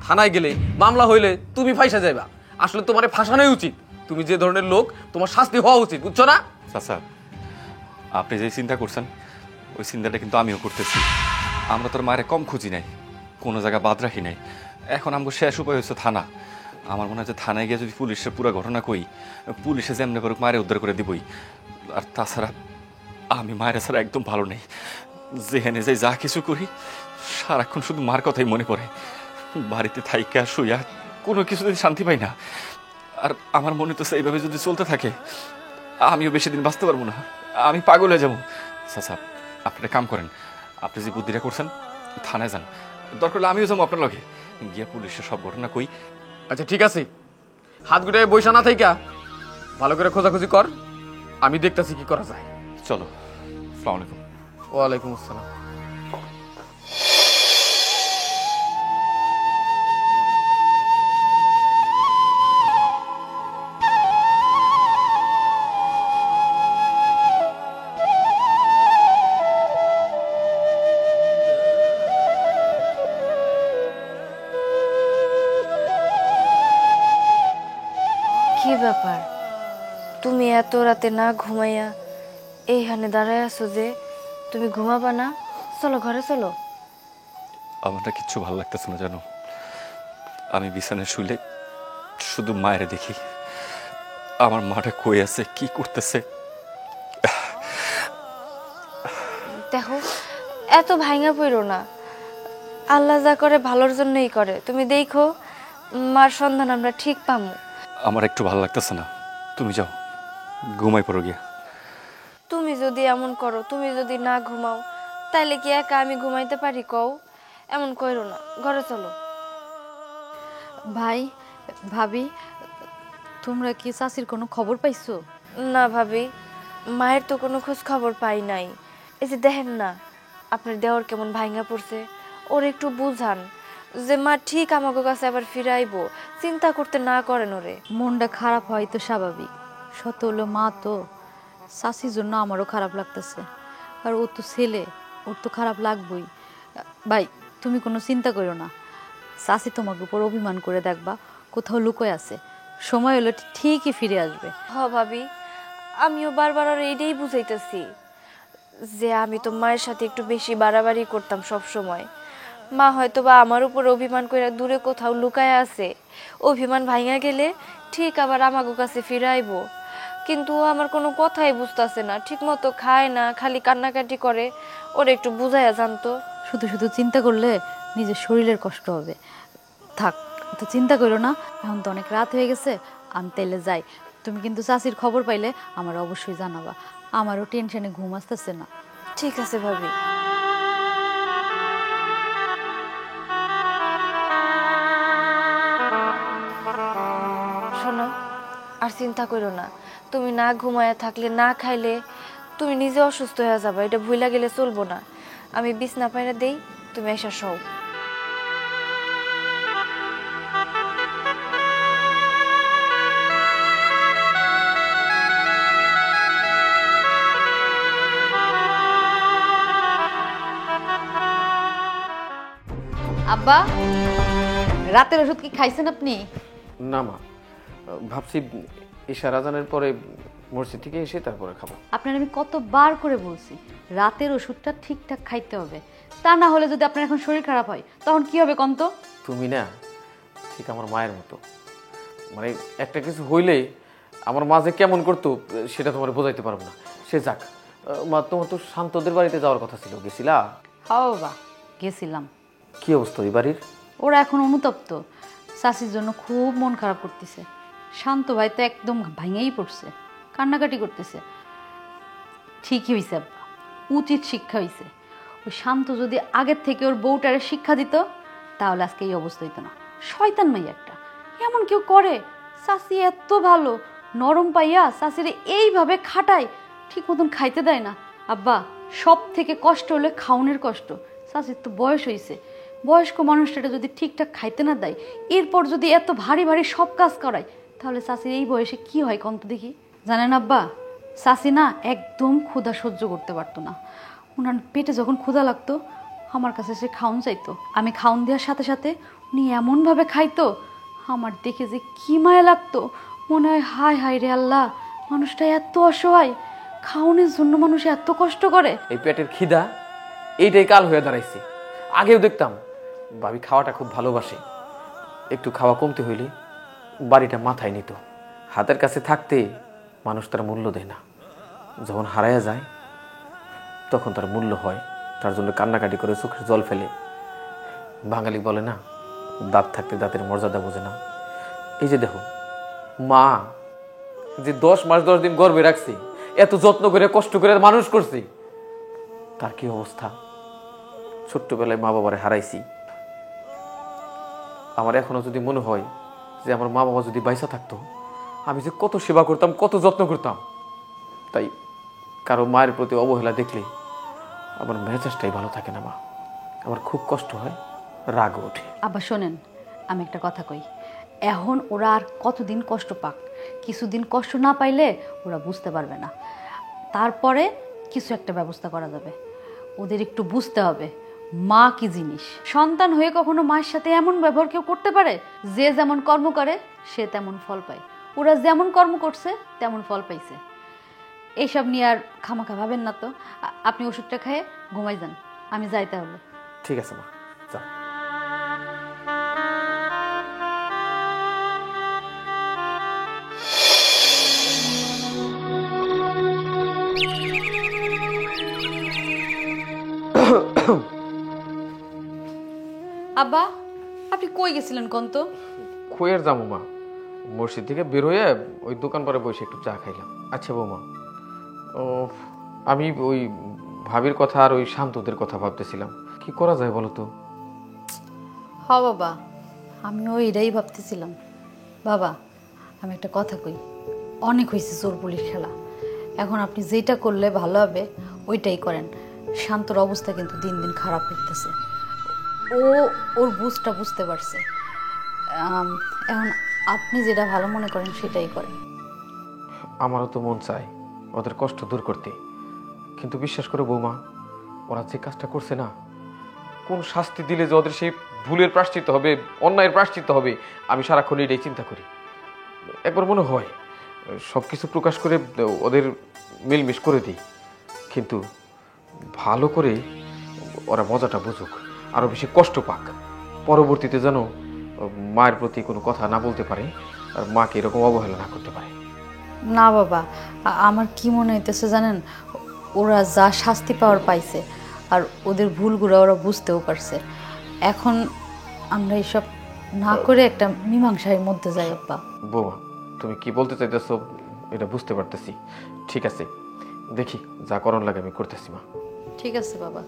Speaker 6: থানায় গেলে মামলা হইলে তুমি ফাইসা যাইবা। আসলে তোমার ফাঁসানোই উচিত। তুমি যে ধরনের লোক, তোমার শাস্তি হওয়া উচিত, বুঝছো না?
Speaker 2: চাচা, আপনি যে চিন্তা করছেন ওই চিন্তাটা কিন্তু আমিও করতেছি। আমরা তোর মায়ের কম খুঁজি নাই, কোনো জায়গা বাদ রাখি নাই। এখন আমাকে শেষ উপায় হচ্ছে থানা। আমার মনে হয় যে থানায় গিয়ে যদি পুলিশের পুরো ঘটনা কই, পুলিশে যেমনি করুক মায়ের উদ্ধার করে দিবই। আর তাছাড়া আমি মায়ের ছাড়া একদম ভালো নেই। যেখানে যাই যা কিছু করি সারাক্ষণ শুধু মার কথাই মনে পড়ে। বাড়িতে থাইকা শুইয়া কোনো কিছু যদি শান্তি পাই না। আর আমার মনে তো এইভাবে যদি চলতে থাকে আমিও বেশি দিন বাঁচতে পারবো না, আমি পাগল হয়ে যাবো। চাচা, আপনি একটা কাম করেন, আপনি যে বুদ্ধিটা করছেন থানায় যান, দরকার হলে আমিও যাবো আপনার লগে, গিয়া পুলিশের সব ঘটনা কই।
Speaker 6: আচ্ছা ঠিক আছে, হাত গুটায় বইসা না থাইকা ভালো করে খোঁজাখুঁজি কর, আমি দেখতেছি কি করা যায়।
Speaker 2: চলো। আসসালামু আলাইকুম।
Speaker 6: ওয়ালাইকুম আসসালাম।
Speaker 7: কি ব্যাপার, তুমি এত রাতে না ঘুমাইয়া এইখানে দাঁড়ায় আছো যে? তুমি ঘুমাবা না? চলো ঘরে চলো।
Speaker 2: আমার না কিচ্ছু ভালো লাগতেছে না জানো। আমি বিছানায় শুইলে শুধু মায়ের দেখি। আমার মাটা কই আছে, কি করতেছে।
Speaker 7: দেখো, এত ভাঙা পড়ো না। আল্লাহ যা করে ভালোর জন্যই করে। তুমি দেখো মার সন্ধান আমরা ঠিক পামু।
Speaker 2: আমার একটু ভালো লাগতেছে না, তুমি যাও ঘুমাই পড়ো গিয়া।
Speaker 7: তুমি যদি এমন করো, তুমি যদি না ঘুমাও, তাইলে কি একা আমি ঘুমাইতে পারি কও? এমন কইরো না, ঘরে চলো।
Speaker 5: ভাই, ভাবি, তোমরা কি চাচির কোনো খবর পাইছো?
Speaker 7: না ভাবি, মায়ের তো কোনো খোঁজ খবর পাই নাই। এই যে দেখেন না আপনার দেওর কেমন ভাঙা পড়ছে, ওর একটু বুঝান যে মা ঠিক আমাকে কাছে আবার ফিরে আইবো। চিন্তা করতে না করেন ওরে।
Speaker 5: মনটা খারাপ হয় তো স্বাভাবিক, শত হলো মা তো। চাচির জন্য আমারও খারাপ লাগতেছে, আর ও তো ছেলে, ওর তো খারাপ লাগবেই। ভাই, তুমি কোনো চিন্তা করো না, চাচি তোমাকে উপর অভিমান করে দেখবা কোথাও লুকোয় আছে, সময় হলো ঠিকই ফিরে আসবে।
Speaker 7: হ ভাবি, আমিও বারবার আর এইটাই বুঝাইতেছি যে আমি তো মায়ের সাথে একটু বেশি বাড়াবাড়ি করতাম সব সময়। মা হয়তো বা আমার উপর অভিমান করে দূরে কোথাও লুকায় আছে। অভিমান ভাঙা গেলে ঠিক আবার আমাগো কাছে ফিরে আইবো। কিন্তু ও আমার কোনো কথাই বুঝতেছে না, ঠিক মতো খায় না, খালি কান্নাকাটি করে। ওর একটু বুঝাইয়া জানতো।
Speaker 5: শুধু শুধু চিন্তা করলে নিজের শরীরের কষ্ট হবে। থাক, তো চিন্তা করো না, এখন তো অনেক রাত হয়ে গেছে, আমি তাইলে যাই। তুমি কিন্তু চাচির খবর পাইলে আমার অবশ্যই জানাবা, আমারও টেনশনে ঘুম আসতেছে না।
Speaker 7: ঠিক আছে ভাবি। শোনো, আর চিন্তা করো না। তুমি না ঘুমায়া থাকলে, না খাইলে তুমি নিজে অসুস্থ হয়ে যাবে, এটা ভুলা গেলে চলবো না। আমি বিছনা পায়রা দেই, তুমি এসে শোও।
Speaker 5: আব্বা, রাতের ওষুধ কি খাইছেন আপনি?
Speaker 6: না মা, ভাবছি ইশারা আজানের পরে মসজিদ থেকে এসে তারপরে খাবো।
Speaker 5: আপনার আমি কতবার করে বলছি রাতের ওষুধটা ঠিকঠাক খাইতে হবে, তা না হলে যদি আপনার এখন শরীর খারাপ হয় তখন কি হবে কন্ত?
Speaker 6: তুমি না ঠিক আমার মায়ের মতো, মানে একটা কিছু হইলেই আমার মা যে কেমন করতো সেটা তোমার বোঝাইতে পারবো না। সে যাক মা, তোমার তো শান্তদের বাড়িতে যাওয়ার কথা ছিল, গেছিলা?
Speaker 5: হ্যাঁ বাবা, গেছিলাম।
Speaker 6: কি অবস্থা ওই বাড়ির?
Speaker 5: ওরা এখন অনুতপ্ত, চাষির জন্য খুব মন খারাপ করতেছে। শান্ত ভাই তো একদম ভাঙেই পড়ছে, কান্নাকাটি করতেছে। ঠিকই হয়েছে আব্বা, উচিত শিক্ষা হয়েছে। ওই শান্ত যদি আগের থেকে ওর বউটারে শিক্ষা দিত তাহলে আজকে এই অবস্থা হইতো না। শয়তান মাই একটা, এমন কেউ করে? চাষি এত ভালো, নরম পাইয়া চাষিরে এইভাবে খাটায়, ঠিক মতন খাইতে দেয় না। আব্বা, সব থেকে কষ্ট হলে খাওনের কষ্ট। চাচির তো বয়স হয়েছে, বয়স্ক মানুষটা যদি ঠিকঠাক খাইতে না দেয়, এরপর যদি এত ভারী ভারী সব কাজ করায়, তাহলে চাচির এই বয়সে কি হয় কন্ত দেখি। জানেন আব্বা, চাচি না একদম ক্ষুধা সহ্য করতে পারতো না। ওনার পেটে যখন ক্ষুধা লাগতো, আমার কাছে সে খাওন চাইতো। আমি খাওন দেওয়ার সাথে সাথে উনি এমনভাবে খাইতো, আমার দেখে যে কি মায়া লাগতো। মনে হয় হায় হায় রে আল্লাহ, মানুষটা এত অসহায়, খাওনের জন্য মানুষ এত কষ্ট করে।
Speaker 6: এই পেটের খিদা এইটাই কাল হয়ে দাঁড়াইছে। আগেও দেখতাম ভাবি খাওয়াটা খুব ভালোবাসে, একটু খাওয়া কমতে হইলে বাড়িটা মাথায় নিত। হাতের কাছে থাকতে মানুষ তার মূল্য দেয় না, যখন হারায়া যায় তখন তার মূল্য হয়। তার জন্য কান্নাকাটি করে চোখের জল ফেলে। বাঙালি বলে না, দাঁত থাকতে দাঁতের মর্যাদা বোঝে না। এই যে দেখো, মা যে 10 মাস 10 দিন গর্ভে রাখছে, এত যত্ন করে কষ্ট করে মানুষ করছে, তার কি অবস্থা। ছোট্টবেলায় মা বাবারে হারাইছি। আমার এখনো যদি মনে হয় যে আমার মা বাবা যদি বাইসা থাকতো, আমি যে কত সেবা করতাম, কত যত্ন করতাম। তাই কারো মায়ের প্রতি অবহেলা দেখলে আমার মেজাজটাই ভালো থাকে না মা, আমার খুব কষ্ট হয়, রাগ ওঠে।
Speaker 5: আব্বা শোনেন, আমি একটা কথা কই, এখন ওরা আর কতদিন কষ্ট পাক, কিছুদিন কষ্ট না পাইলে ওরা বুঝতে পারবে না। তারপরে কিছু একটা ব্যবস্থা করা যাবে। ওদের একটু বুঝতে হবে মা কি জিনিস। সন্তান হয়ে কখনো মায়ের সাথে এমন ব্যবহার কেউ করতে পারে? যে যেমন কর্ম করে সে তেমন ফল পায়। ওরা যেমন কর্ম করছে তেমন ফল পাইছে। এইসব নিয়ে আর খামাখা ভাবেন না তো। আপনি ওষুধটা খেয়ে ঘুমাই যান, আমি যাই তাহলে।
Speaker 6: ঠিক আছে মা, যাও।
Speaker 5: আব্বা, আপনি কই গেছিলেন কন্ত?
Speaker 6: খুঁয়ের যাবো মা, মসজিদ থেকে বের হয়ে ওই দোকান পরে বসে একটু চা খাইলাম। আচ্ছা বৌমা, ও আমি ওই ভাবির কথা আর ওই শান্তদের কথা ভাবতেছিলাম, কি করা যায় বলো তো?
Speaker 5: হ বাবা, আমিও এটাই ভাবতেছিলাম। বাবা, আমি একটা কথা কই, অনেক হয়েছে চোর পুলিশ খেলা। এখন আপনি যেটা করলে ভালো হবে ওইটাই করেন। শান্তর অবস্থা কিন্তু দিন দিন খারাপ হইতেছে। ও ওর বুঝটা বুঝতে পারছে। এখন আপনি যেটা ভালো মনে করেন সেটাই করেন।
Speaker 6: আমারও তো মন চায় ওদের কষ্ট দূর করতে, কিন্তু বিশ্বাস করে বৌমা, ওরা যে কাজটা করছে না, কোন শাস্তি দিলে যে ওদের সেই ভুলের প্রায়শ্চিত্ত হবে, অন্যায়ের প্রায়শ্চিত্ত হবে, আমি সারাক্ষণ এটাই চিন্তা করি। একবার মনে হয় সব কিছু প্রকাশ করে ওদের মিলমিশ করে দিই, কিন্তু ভালো করে ওরা মজাটা বুঝুক, আরও বেশি কষ্ট পাক, পরবর্তীতে যেন মায়ের প্রতি কোনো কথা না বলতে পারে আর মাকে এরকম অবহেলা না করতে পারে।
Speaker 5: না বাবা, আমার কি মনে হইতেছে জানেন, ওরা যা শাস্তি পাওয়ার পাইছে আর ওদের ভুলগুলো ওরা বুঝতেও পারছে। এখন আমরা এসব না করে একটা মীমাংসার মধ্যে যাই। আব্বা,
Speaker 6: বৌমা, তুমি কি বলতে চাইতেছো এটা বুঝতে পারতেছি। ঠিক আছে, দেখি যা করণ লাগে আমি করতেছি মা।
Speaker 5: ঠিক আছে বাবা।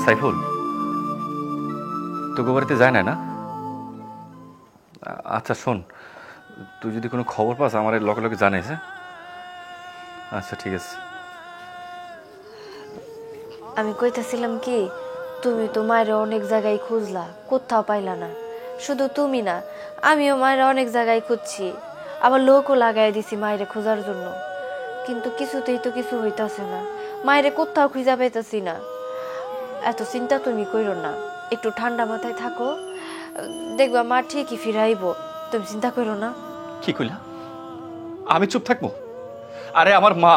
Speaker 2: সাইফুল তোকে বাড়িতে যায় না? আচ্ছা শোন, তুই যদি কোনো খবর পাস আমার লগে লগে জানিস। হ্যাঁ, আচ্ছা ঠিক আছে।
Speaker 7: আমি কইতাছিলাম কি, তুমি তো মায়ের অনেক জায়গায় খুঁজলা, কোথাও পাইলা না। শুধু তুমি না, আমিও মায়ের অনেক জায়গায় খুঁজছি, আবার লোকও লাগাই দিছি মায়ের খোঁজার জন্য, কিন্তু কিছুতেই তো কিছু হইতাছে না। মায়ের কোথাও খুঁজা পাইতাছি না। এত চিন্তা তুমি কইরো না, একটু ঠান্ডা মাথায় থাকো, দেখবা মা ঠিকই ফিরাইব, তুমি চিন্তা করো না।
Speaker 2: কি কইলা? আমি চুপ থাকবো? আরে আমার মা,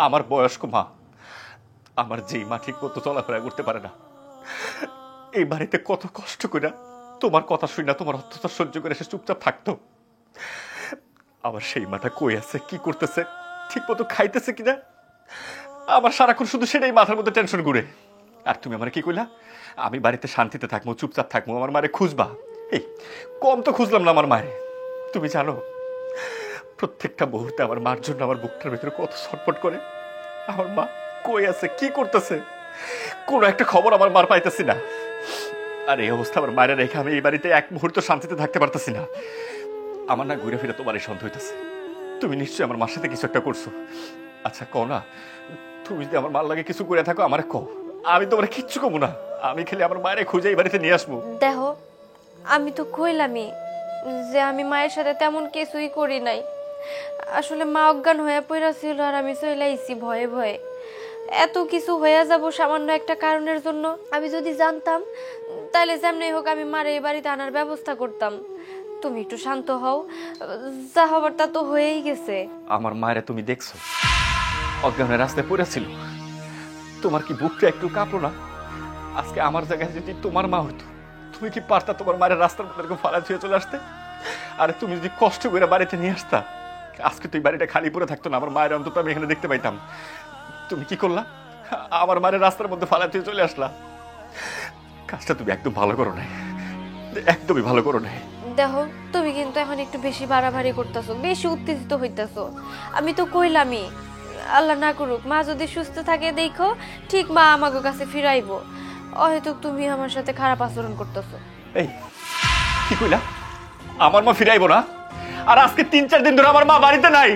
Speaker 2: আমার বয়স্ক মা, আমার যেই মা ঠিক মতো চলাফেরা করতে পারে না, এই বাড়িতে কত কষ্ট করে তোমার কথা শুই না, তোমার অত্যাচার সহ্য করে সে চুপচাপ থাকতো। আমার সেই মাটা কই আছে, কি করতেছে, ঠিক মতো খাইতেছে কিনা, আমার সারাক্ষণ শুধু সেটাই মাথার মধ্যে টেনশন ঘুরে। আর তুমি আমার কি কইলা আমি বাড়িতে শান্তিতে থাকবো, চুপচাপ থাকবো, আমার মারে খুঁজবা? এই কম তো খুঁজলাম না আমার মায়ের। তুমি জানো প্রত্যেকটা মুহূর্তে আমার মার জন্য আমার বুকটার ভিতরে কত ছটফট করে। আমার মা কই আছে, কি করতেছে, কোনো একটা খবর আমার মার পাইতেছি না। আর এই অবস্থা আমার মায়ের রেখে আমি এই বাড়িতে এক মুহূর্ত শান্তিতে থাকতে পারতেছি না। আমার না ঘুরে ফিরে তোমার এই সন্দেহ হইতেছে, তুমি নিশ্চয়ই আমার মার সাথে কিছু একটা করছো। আচ্ছা কও না, তুমি যদি আমার মার লাগে কিছু করে থাকো আমার কও, আমি তোমার কিচ্ছু কমু না। আমি খেলে আমার মায়ের খুঁজে এই বাড়িতে নিয়ে আসবো।
Speaker 7: দেখো, আমি তো কইলামই যে আমি মায়ের সাথে তেমন কিছুই করি নাই। আসলে মা অজ্ঞান হয়ে পড়া ছিল আর আমি চলে আইছি ভয়ে ভয়ে। এত কিছু হয়ে যাব সামান্য একটা কারণের জন্য। আমি যদি জানতাম তাহলে যেমনি হোক আমি মারে এই বাড়িতে আনার ব্যবস্থা করতাম। তুমি একটু শান্ত হও, যা হবার তা তো হয়েই গেছে।
Speaker 2: আমার মায়েরা তুমি দেখছো অজ্ঞানের রাস্তায় পড়েছিল, তোমার কি বুকটা একটু কাঁপলো না? আজকে আমার জায়গায় যদি তোমার মা হতো, তুমি কি পারতা তোমার মায়ের রাস্তার মধ্যে ফালা ছুঁয়ে চলে আসতে? আরে তুমি যদি কষ্ট করে বাড়িতে নিয়ে আসতা, আজকে তুই বাড়িটা খালি পড়ে থাকতো না, আমার মায়ের অন্তত আমি এখানে দেখতে পাইতাম। তুমি কি করলা? আমার মায়ের রাস্তার মধ্যে ফালা ছুঁয়ে চলে আসলা। কাজটা তুমি একদম ভালো করো নাই, একদমই ভালো করো নাই।
Speaker 7: দেখো, তুমি কিন্তু এখন একটু বেশি বাড়াবাড়ি করতেছো, বেশি উত্তেজিত হইতেছো। আমি তো কইলামই, আল্লাহ না করুক মা যদি সুস্থ থাকে দেখো ঠিক মা আমাকে কাছে ফিরাইবো। হয়তো তুমি আমার সাথে খারাপ আচরণ করতেছো।
Speaker 2: এই কি কইলা? আমার মা ফিরাইবো না? আর আজকে 3-4 দিন ধরে আমার মা বাড়িতে নাই।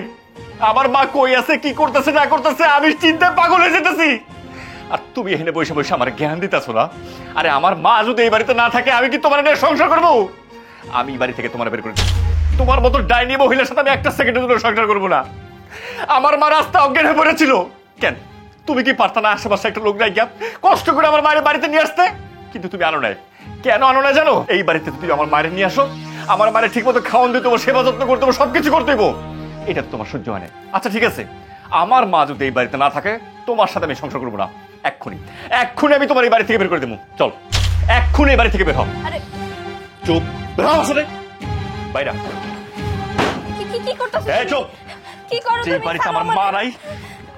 Speaker 2: আমার মা কই আছে, কি করতেছে না করতেছে আমি চিন্তায় পাগল হয়ে যেতেছি। আর তুমি এখানে বসে বসে আমার জ্ঞান দিতেছো না? আরে আমার মা যদি এই বাড়িতে না থাকে আমি কি তোমার নিয়ে সংসার করবো? আমি বাড়ি থেকে তোমার বের করে দেব। তোমার মতো ডাইনি মহিলার সাথে আমি একটা সেকেন্ডের জন্য সংসার করবো না। আমার মা রাস্তা অজ্ঞান হয়ে পড়েছিল। কেন তুমি কি পারতা না আশেপাশে একটা লোক নাই কষ্ট করে আমার মায়ের বাড়িতে নিয়ে আসতে? কিন্তু তুমি আনো নাই। কেন আনো না জানো? এই বাড়িতে তুমি আমার মায়ের নিয়ে আসো, আমার মায়ের ঠিক মতো খাওয়ান দিতে, সেবা যত্ন করতে, সবকিছু করতে হইব। এটা তোমার সহ্য হয় না। আচ্ছা ঠিক আছে, আমার মা যদি এই বাড়িতে না থাকে তোমার সাথে আমি সংসার করবো না। এক্ষুনি এক্ষুনি আমি তোমার এই বাড়ি থেকে বের করে দেবো। চল এক্ষুনি এই বাড়ি থেকে বের হও।
Speaker 1: আরে
Speaker 2: চুপ, বের হও আসলে বাইরে।
Speaker 1: কি কি কি করতেছ?
Speaker 2: এই চুপ।
Speaker 1: কি করো
Speaker 2: যে
Speaker 1: তুমি?
Speaker 2: বাড়িতে আমার মা নাই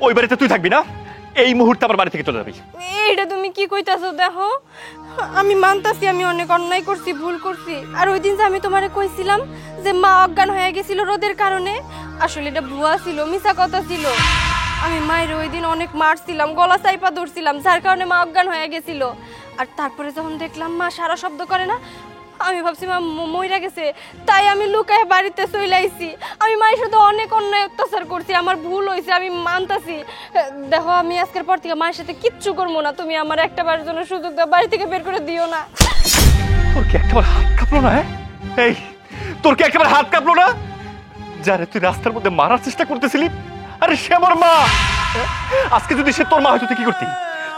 Speaker 2: ওই বাড়িতে তুই থাকবি না। এই মুহূর্তে আমার বাড়ি থেকে চলে যাবি।
Speaker 7: এইটা তুমি কি কইতাছো? দেখো, আমি মানতাছি আমি অনেক অন্যায় করছি, ভুল করছি। আর ওই দিন যে আমি তোমারে কইছিলাম যে মা অজ্ঞান হয়ে গেছিল রোদের কারণে, আসলে এটা ভুয়া ছিল, মিছা কথা ছিল। আমি মায়ের ওই দিন অনেক মারছিলাম, গলা চাইপা ধরছিলাম, যার কারণে মা অজ্ঞান হয়ে গেছিল। আর তারপরে যখন দেখলাম মা সারা শব্দ করে না, আমি ভাবছি মা মইরা গেছে, তাই আমি লুকায় বাড়িতে চলে আইছি। আমি মায়ের সাথে অনেক অন্যায় অত্যাচার করছি, আমার ভুল হয়েছে, আমি মানতাছি। দেখো, আমি আজকের পর থেকে মায়ের সাথে কিচ্ছু করবো না। তুমি আমার একটা বারের জন্য সুযোগ দাও, বাড়ি থেকে বের করে দিও না।
Speaker 2: তোর কি একটাবার হাত কাঁপলো না? এই তোর কি একটাবার হাত কাঁপলো না? যারে তুই রাস্তার মধ্যে মারার চেষ্টা করতেছিলি, আরে সে আমার মা। আজকে যদি সে তোর মা হয়তো তুই কি করতি?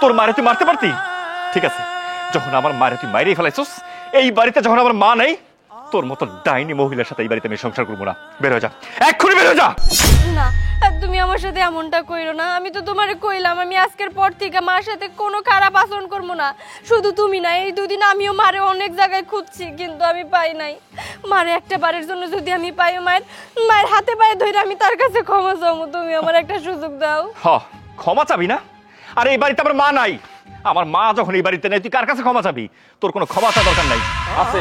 Speaker 2: তোর মারে তুই মারতে পারতি? ঠিক আছে, যখন আমার মারে তুই মাইরেই ফেলাইছস, এই বাড়িতে যখন আমার মা নাই, তোর মতো ডাইনি মহিলার সাথে এই বাড়িতে আমি সংসার করবো না। বের হয়ে যা, এক্ষুনি বের হয়ে যা।
Speaker 7: না, তুমি আমার সাথে এমনটা কইরো না। আমি তো তোমারে কইলাম আমি আজকের পর থেকে মার সাথে কোনো খারাপ আচরণ করবো না। শুধু তুমি না, এই দুদিন আমিও মারে অনেক জায়গায় খুঁজছি, কিন্তু আমি পাই নাই। মারে একটা বারের জন্য যদি আমি পাই, মায়ের হাতে পায়ে ধরে আমি তার কাছে ক্ষমা চাবো। তুমি আমার একটা সুযোগ দাও।
Speaker 2: ক্ষমা চাবি না? আরে এই বাড়িতে আমার মা নাই। আমার মা যখন এই বাড়িতে নেই, তুই কার কাছে ক্ষমা চাবি? তোর কোনো ক্ষমা চাওয়ার দরকার নাই।
Speaker 6: আছে,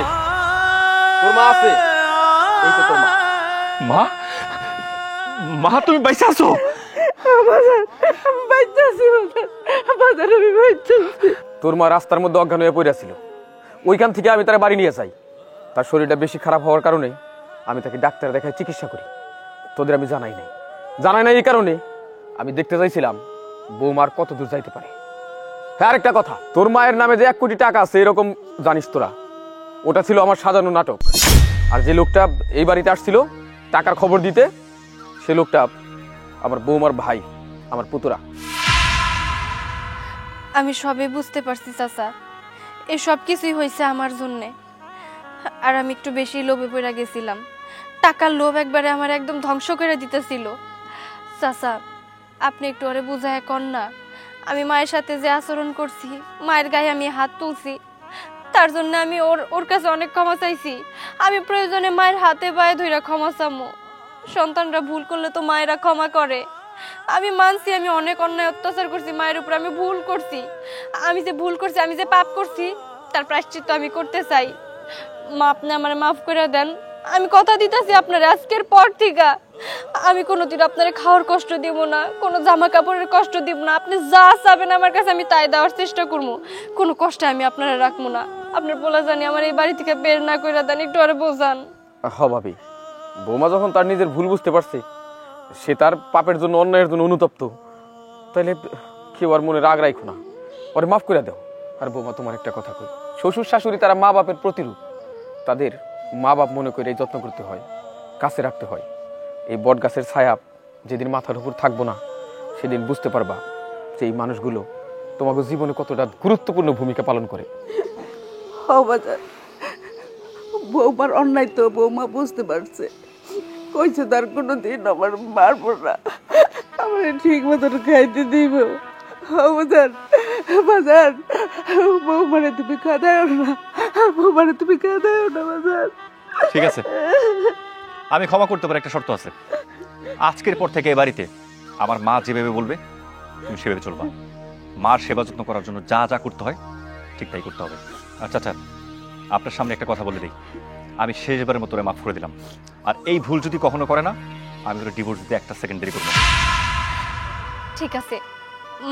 Speaker 6: তোর মা আছে। এই তো তোর মা।
Speaker 2: মা, মা তুমি বাইসে আছো?
Speaker 6: তোর মা রাস্তার মধ্যে অজ্ঞান হয়ে পড়ে ছিল। ওইখান থেকে আমি তার বাড়ি নিয়ে যাই। তার শরীরটা বেশি খারাপ হওয়ার কারণে আমি তাকে ডাক্তার দেখায় চিকিৎসা করি। তোদের আমি জানাই নাই এই কারণে আমি দেখতে চাইছিলাম বৌমার কত দূর যাইতে পারে। হ্যাঁ, আরেকটা কথা, তোর মায়ের নামে যে 1 কোটি টাকা আছে এরকম জানিস তোরা, ওটা ছিল আমার সাজানো নাটক। আর যে লোকটা এই বাড়িতে আসছিল টাকার খবর দিতে, সে লোকটা আমার বৌমার ভাই, আমার পুতুরা।
Speaker 7: আমি সবই বুঝতে পারছি চাচা, এই সব কিছুই হয়েছে আমার জন্যে। আর আমি একটু বেশি লোভে পড়ে গেছিলাম। টাকার লোভ একবারে আমার একদম ধ্বংস করে দিতেছিল। চাচা, আপনি একটু ওরে বুঝায় কন না। আমি মায়ের সাথে যে আচরণ করছি, মায়ের গায়ে আমি হাত তুলছি, তার জন্য আমি ওর কাছে অনেক ক্ষমা চাইছি। আমি প্রয়োজনে মায়ের হাতে পায়ে ধইরা ক্ষমা চামো। সন্তানরা ভুল করলে তো মায়েরা ক্ষমা করে। আমি মানছি আমি অনেক অন্যায় অত্যাচার করছি মায়ের উপর, আমি ভুল করছি। আমি যে ভুল করছি, আমি যে পাপ করছি, তার প্রায়শ্চিত্ত আমি করতে চাই। মা, আপনি আমার মাফ করে দেন।
Speaker 1: আমি কথা দিতেছি আপনারা আজকের পর থেকে আমি কোনোদিন আপনারে খাওয়ার কষ্ট দিব না, কোনো জামা কাপড়ের কষ্ট দিব না। আপনি যা চাবেন আমার কাছে আমি তাই দেওয়ার চেষ্টা করবো। কোনো কষ্ট আমি আপনারা রাখবো না। আপনার বলা জানি আমার এই বাড়ি থেকে বের না করে দেন, একটু আরে বোঝান।
Speaker 6: ভাবি, বৌমা যখন তার নিজের ভুল বুঝতে পারছে, সে তার পাপের জন্য অন্যায়ের জন্য অনুতপ্ত, তাহলে কেউ আর মনে রাগ রাখো না, ওরে মাফ করে দাও। আর বৌমা, তোমার একটা কথা কই, শ্বশুর শাশুড়ি তারা মা বাপের প্রতিরূপ, তাদের মা বাপ মনে করে এই যত্ন করতে হয়, কাছে রাখতে হয়। এই বট গাছের ছায়া যেদিন মাথার উপর থাকবো না, সেদিন বুঝতে পারবা যে এই মানুষগুলো তোমাকে জীবনে কতটা গুরুত্বপূর্ণ ভূমিকা পালন করে।
Speaker 4: বাজার, বৌমার অন্যায় তো বৌমা বুঝতে পারছে, কইছে তার কোনোদিন আমার মারবো না, আমার ঠিক মতন খাইতে দিব। বাজার বাজার, বৌমারে তুমি কাঁদাও না, বৌমারে তুমি কাঁদাও না বাজার।
Speaker 2: ঠিক আছে, আমি ক্ষমা করতে পারি, একটা শর্ত আছে। আজকের পর থেকে এ বাড়িতে আমার মা যেভাবে বলবে তুমি সেভাবে চলবা। মার সেবা যত্ন করার জন্য যা যা করতে হয় ঠিক তাই করতে হবে। আচ্ছা আচ্ছা, আপনার সামনে একটা কথা বলে দিই, আমি শেষবারের মতো ওরে মাফ করে দিলাম। আর এই ভুল যদি কখনো করে না, আমি ওরা ডিভোর্স দিতে একটা সেকেন্ড দেরি করবো না।
Speaker 1: ঠিক আছে,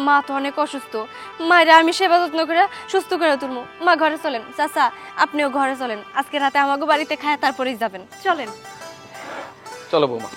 Speaker 1: মা তো অনেক অসুস্থ, মায়েরা আমি সেবা যত্ন করে সুস্থ করে তুলবো। মা ঘরে চলেন, চাচা আপনিও ঘরে চলেন, আজকে রাতে আমাকে বাড়িতে খায় তারপরেই যাবেন, চলেন।
Speaker 6: চলো বৌমা।